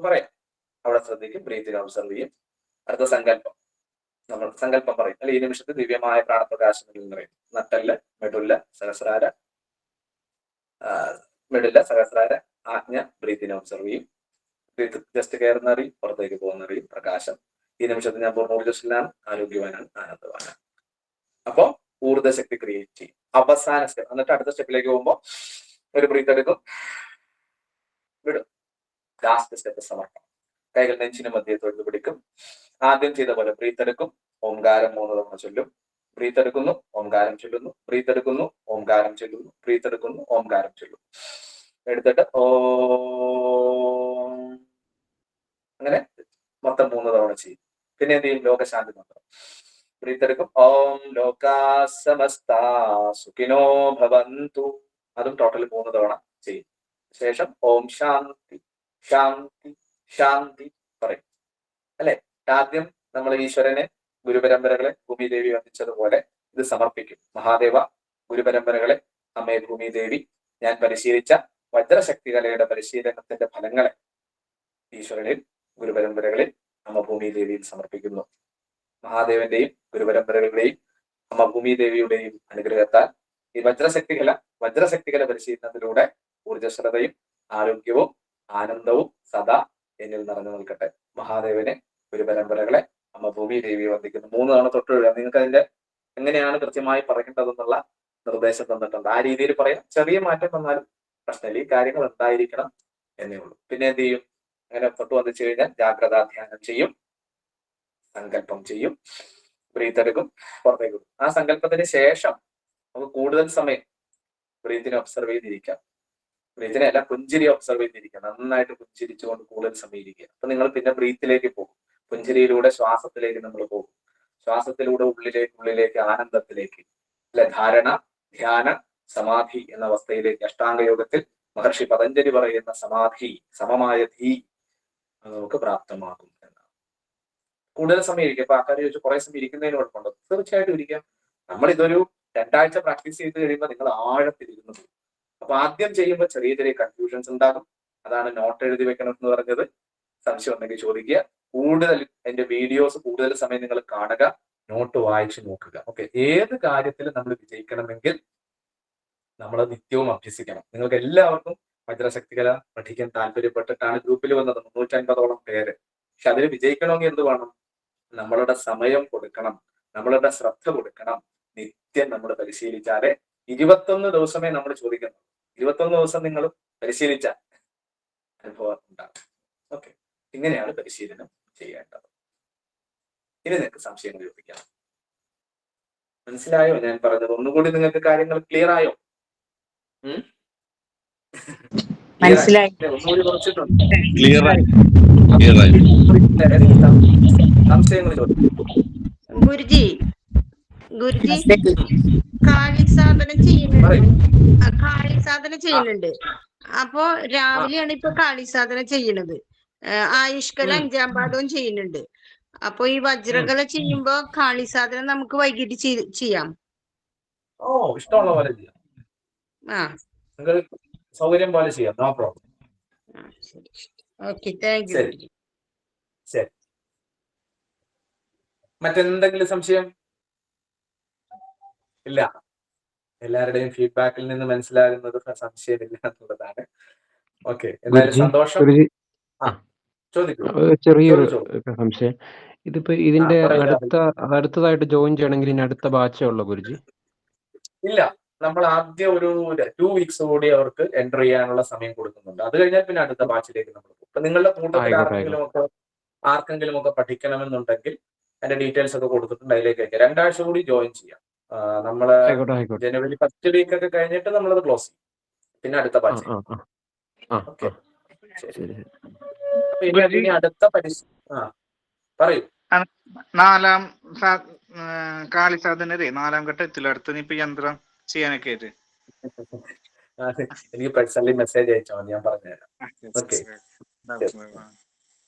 പറയാം. അവിടെ ശ്രദ്ധിക്കും, ബ്രീത്തിനെ ഒബ്സർവ് ചെയ്യും. അടുത്ത സങ്കല്പം, നമ്മൾ സങ്കല്പം പറയും. അല്ലെ, ഈ നിമിഷത്തിൽ ദിവ്യമായ പ്രാണപ്രകാശം എന്ന് പറയും. നട്ടല്, മെഡുല്ല, സഹസ്രാര, ആജ്ഞ, ബ്രീത്തിനെ ഒബ്സർവ് ചെയ്യും. ബ്രീത്ത് ജസ്റ്റ് കയറുന്നറിയും, പുറത്തേക്ക് പോകുന്നറിയും. പ്രകാശം. ഈ നിമിഷത്തിൽ ഞാൻ പൂർണ്ണ ഊർജ്ജസ്വലനാണ്, ആരോഗ്യവാനാണ്, ആനന്ദവാനാണ്. അപ്പോ ഊർജ്ജശക്തി ക്രിയേറ്റ് ചെയ്യും. അവസാന സ്റ്റെപ്പ്. എന്നിട്ട് അടുത്ത സ്റ്റെപ്പിലേക്ക് പോകുമ്പോൾ ഒരു ബ്രീത്ത് എടുക്കും, വിടും. ലാസ്റ്റ് സ്റ്റെപ്പ് സമർപ്പണം. കൈകൾ നെഞ്ചിന് മധ്യേ തൊഴുതു പിടിക്കും. ആദ്യം ചെയ്ത പോലെ ബ്രീത്ത് എടുക്കും, ഓംകാരം 3 തവണ ചൊല്ലും. ബ്രീത്ത് എടുക്കുന്നു, ഓംകാരം ചൊല്ലുന്നു. ബ്രീത്ത് എടുക്കുന്നു, ഓംകാരം ചൊല്ലുന്നു. ബ്രീത്ത് എടുക്കുന്നു, ഓംകാരം ചൊല്ലും. എടുത്തിട്ട് ഓം, അങ്ങനെ മൊത്തം 3 തവണ ചെയ്യും. പിന്നെ എന്ത് ചെയ്യും? ലോകശാന്തി മന്ത്രം. ബ്രീത്ത് എടുക്കും, ഓം ലോകാ സമസ്താ സുഖിനോ ഭവന്തു. അതും ടോട്ടൽ 3 തവണ ചെയ്യും. ശേഷം ഓം ശാന്തി ശാന്തി ശാന്തി പറയും. അല്ലെ, ആദ്യം നമ്മൾ ഈശ്വരനെ, ഗുരുപരമ്പരകളെ, ഭൂമിദേവി വന്ദിച്ചതുപോലെ ഇത് സമർപ്പിക്കും. മഹാദേവ, ഗുരുപരമ്പരകളെ, അമ്മേ ഭൂമിദേവി, ഞാൻ പരിശീലിച്ച വജ്രശക്തി കലയുടെ പരിശീലനത്തിന്റെ ഫലങ്ങളെ ഈശ്വരനിൽ, ഗുരുപരമ്പരകളിൽ, അമ്മ ഭൂമിദേവിയിൽ സമർപ്പിക്കുന്നു. മഹാദേവന്റെയും ഗുരുപരമ്പരകളുടെയും അമ്മ ഭൂമിദേവിയുടെയും അനുഗ്രഹത്താൽ ഈ വജ്രശക്തികല പരിശീലനത്തിലൂടെ ഊർജ്ജസ്വലതയും ആരോഗ്യവും ആനന്ദവും സദാ എന്നിൽ നിറഞ്ഞു നിൽക്കട്ടെ. മഹാദേവനെ, ഗുരുപരമ്പരകളെ, അമ്മ ഭൂമിദേവിയെ വന്ദിക്കുന്നു. 3 തവണ തൊട്ട് എഴുതാം. നിങ്ങൾക്ക് അതിന്റെ എങ്ങനെയാണ് കൃത്യമായി പറയേണ്ടതെന്നുള്ള നിർദ്ദേശം തന്നിട്ടുണ്ട്. ആ രീതിയിൽ പറയാം. ചെറിയ മാറ്റം വന്നാലും പ്രശ്നമില്ല. ഈ കാര്യങ്ങൾ എന്തായിരിക്കണം എന്നേ ഉള്ളൂ. പിന്നെ എന്ത് ചെയ്യും? അങ്ങനെ തൊട്ട് വന്നിച്ചു കഴിഞ്ഞാൽ ജാഗ്രതാധ്യാനം ചെയ്യും, സങ്കല്പം ചെയ്യും, ബ്രീത്ത് എടുക്കും, പുറത്തേക്ക് വിടും. ആ സങ്കല്പത്തിന് ശേഷം നമുക്ക് കൂടുതൽ സമയം ബ്രീത്തിനെ ഒബ്സർവ് ചെയ്തിരിക്കാം. ബ്രീത്തിനെ അല്ല, പുഞ്ചിരി ഒബ്സർവ് ചെയ്തിരിക്കുക. നന്നായിട്ട് പുഞ്ചിരിച്ചുകൊണ്ട് കൂടുതൽ സമയം ഇരിക്കുക. അപ്പൊ നിങ്ങൾ പിന്നെ ബ്രീത്തിലേക്ക് പോകും. പുഞ്ചിരിയിലൂടെ ശ്വാസത്തിലേക്ക് നമ്മൾ പോകും. ശ്വാസത്തിലൂടെ ഉള്ളിലേക്ക് ആനന്ദത്തിലേക്ക്, അല്ലെ, ധാരണ, ധ്യാന, സമാധി എന്ന അവസ്ഥയിലേക്ക്, അഷ്ടാംഗ യോഗത്തിൽ മഹർഷി പതഞ്ജലി പറയുന്ന സമാധി, സമമായ ധീ നമുക്ക് പ്രാപ്തമാകും എന്നാണ്. കൂടുതൽ സമയം ഇരിക്കുക. അപ്പൊ ആൾക്കാർ ചോദിച്ചു കുറെ സമയം ഇരിക്കുന്നതിന് കുഴപ്പമുണ്ടോ? തീർച്ചയായിട്ടും ഇരിക്കാം. നമ്മൾ ഇതൊരു 2 ആഴ്ച പ്രാക്ടീസ് ചെയ്ത് കഴിയുമ്പോൾ നിങ്ങൾ ആഴത്തിലിരുന്നു പോകും. അപ്പൊ ആദ്യം ചെയ്യുമ്പോൾ ചെറിയ ചെറിയ കൺഫ്യൂഷൻസ് ഉണ്ടാകും. അതാണ് നോട്ട് എഴുതി വെക്കണം എന്ന് പറഞ്ഞത്. സംശയം ഉണ്ടെങ്കിൽ ചോദിക്കുക. കൂടുതൽ എന്റെ വീഡിയോസ് കൂടുതൽ സമയം നിങ്ങൾ കാണുക, നോട്ട് വായിച്ച് നോക്കുക. ഓക്കെ. ഏത് കാര്യത്തിലും നമ്മൾ വിജയിക്കണമെങ്കിൽ നമ്മൾ നിത്യവും അഭ്യസിക്കണം. നിങ്ങൾക്ക് എല്ലാവർക്കും വജ്രശക്തികല പഠിക്കാൻ താല്പര്യപ്പെട്ടിട്ടാണ് ഗ്രൂപ്പിൽ വന്നത് 350ഓളം പേര്. പക്ഷെ അതിൽ വിജയിക്കണമെങ്കിൽ എന്ത് വേണം? നമ്മളുടെ സമയം കൊടുക്കണം, നമ്മളുടെ ശ്രദ്ധ കൊടുക്കണം. നിത്യം നമ്മൾ പരിശീലിച്ചാലേ 21 ദിവസമേ നമ്മൾ ചോദിക്കുന്നു. 21 ദിവസം നിങ്ങൾ പരിശീലിച്ചാൽ അനുഭവം ഉണ്ടാകും. ഓക്കെ, ഇങ്ങനെയാണ് പരിശീലനം ചെയ്യേണ്ടത്. ഇനി നിങ്ങൾക്ക് സംശയങ്ങൾ ചോദിക്കാം. മനസ്സിലായോ ഞാൻ പറഞ്ഞത്? ഒന്നുകൂടി നിങ്ങൾക്ക് കാര്യങ്ങൾ ക്ലിയർ ആയോ? മനസ്സിലായി. ഒന്നുകൂടി കുറച്ചിട്ടുണ്ട്. സംശയങ്ങൾ ചോദിക്കും. ഗുരുജി കാളി സാധനം ചെയ്യുന്നുണ്ട്. അപ്പോ രാവിലെയാണ് ഇപ്പൊ കാളി സാധനം ചെയ്യണത്. ആയുഷ്കല 5ാം പാദവും ചെയ്യുന്നുണ്ട്. അപ്പൊ ഈ വജ്രകല ചെയ്യുമ്പോ കാളി സാധനം നമുക്ക് വൈകിട്ട് ചെയ്യാം. ഓ, ഇഷ്ടമുള്ള പോലെ ചെയ്യാം. നിങ്ങൾ സൗകര്യം പോലെ ചെയ്യാം. No problem. Okay, thank you. ശരി. മറ്റെന്തെങ്കിലും സംശയം? ഇല്ല. എല്ലാവരുടെയും ഫീഡ്ബാക്കിൽ നിന്ന് മനസ്സിലാകുന്നത് സംശയമില്ല എന്നുള്ളതാണ്. ഓക്കെ, എന്തായാലും സന്തോഷം. ചോദിക്കൂ. ചെറിയൊരു സംശയം. ഇതിപ്പോ ഇതിന്റെ അടുത്തതായിട്ട് ജോയിൻ ചെയ്യണമെങ്കിൽ ഇനി അടുത്ത ബാച്ചേ ഉള്ളൂ ഗുരുജി? ഇല്ല, നമ്മൾ ആദ്യം ഒരു 2 വീക്സ് കൂടി അവർക്ക് എൻ്റർ ചെയ്യാനുള്ള സമയം കൊടുക്കുന്നുണ്ട്. അത് കഴിഞ്ഞാൽ പിന്നെ അടുത്ത ബാച്ചിലേക്ക് നമ്മൾ പോകും. ഇപ്പൊ നിങ്ങളുടെ കൂട്ടത്തിൽ ആർക്കെങ്കിലും ഒക്കെ പഠിക്കണമെന്നുണ്ടെങ്കിൽ അതിന്റെ ഡീറ്റെയിൽസ് ഒക്കെ കൊടുത്തിട്ടുണ്ട്, അതിലേക്ക് അയക്കാം. 2 ആഴ്ച കൂടി ജോയിൻ ചെയ്യാം. നമ്മള് ജനുവരി 1st വീക്ക് ഒക്കെ കഴിഞ്ഞിട്ട് നമ്മളത് ക്ലോസ് ചെയ്യും. പിന്നെ അടുത്ത ബാച്ച്. ഓക്കെ, ഇനി അടുത്ത പറയൂ. 4ാം കാളി സാധനരെ 4ാം ഘട്ടത്തിൽ അടുത്ത ഇപ്പൊ യന്ത്രം ചെയ്യാനൊക്കെ ആയിട്ട് എനിക്ക് പേഴ്സണലി മെസ്സേജ് അയച്ചോ, ഞാൻ പറഞ്ഞുതരാം. ഓക്കെ,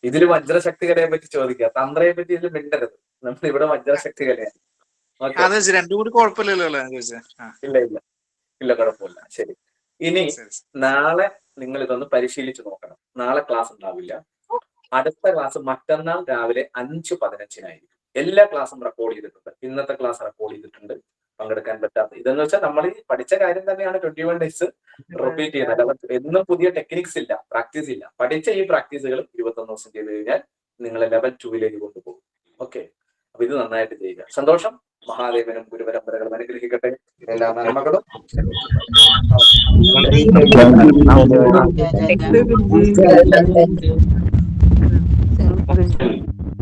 ഇതില് വജ്രശക്തികളെ പറ്റി ചോദിക്കാം, തന്ത്രയെ പറ്റി ഇതിൽ മിണ്ടരുത്. നമ്മൾ ഇവിടെ വജ്രശക്തികളെയാണ്. രണ്ടും കൂടി കുഴപ്പമില്ലല്ലോ? ഇല്ല, കുഴപ്പമില്ല. ശരി, ഇനി നാളെ നിങ്ങൾ ഇതൊന്ന് പരിശീലിച്ച് നോക്കണം. നാളെ ക്ലാസ് ഉണ്ടാവില്ല. അടുത്ത ക്ലാസ് മറ്റന്നാൾ രാവിലെ 5:15 എല്ലാ ക്ലാസ്സും റെക്കോർഡ് ചെയ്തിട്ടുണ്ട്. ഇന്നത്തെ ക്ലാസ് റെക്കോർഡ് ചെയ്തിട്ടുണ്ട്. പങ്കെടുക്കാൻ പറ്റാത്ത ഇതെന്ന് വെച്ചാൽ നമ്മൾ ഈ പഠിച്ച കാര്യം തന്നെയാണ് 21 ഡേയ്സ് റിപ്പീറ്റ് ചെയ്യുന്നത്. അല്ല, എന്നും പുതിയ ടെക്നിക്സ് ഇല്ല, പ്രാക്ടീസ് ഇല്ല. പഠിച്ച ഈ പ്രാക്ടീസുകൾ 21 ദിവസം ചെയ്ത് കഴിഞ്ഞാൽ നിങ്ങളെ ലെവൽ 2ലേക്ക് കൊണ്ടുപോകും. ഓക്കെ, അപ്പൊ ഇത് നന്നായിട്ട് ചെയ്യുക. സന്തോഷം. മഹാദേവനും ഗുരുപരമ്പരകളും അനുഗ്രഹിക്കട്ടെ. എല്ലാ നന്മകളും.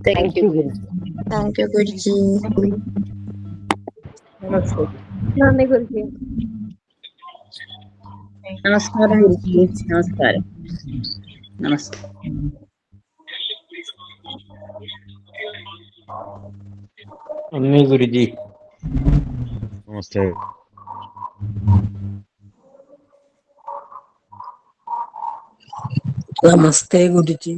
Thank you Guruji. നന്ദി ഗുരുജി. നമസ്കാരം ഗുരുജി. നമസ്കാരം. നന്ദി ഗുരുജി. നമസ്തേ. നമസ്തേ ഗുരുജി.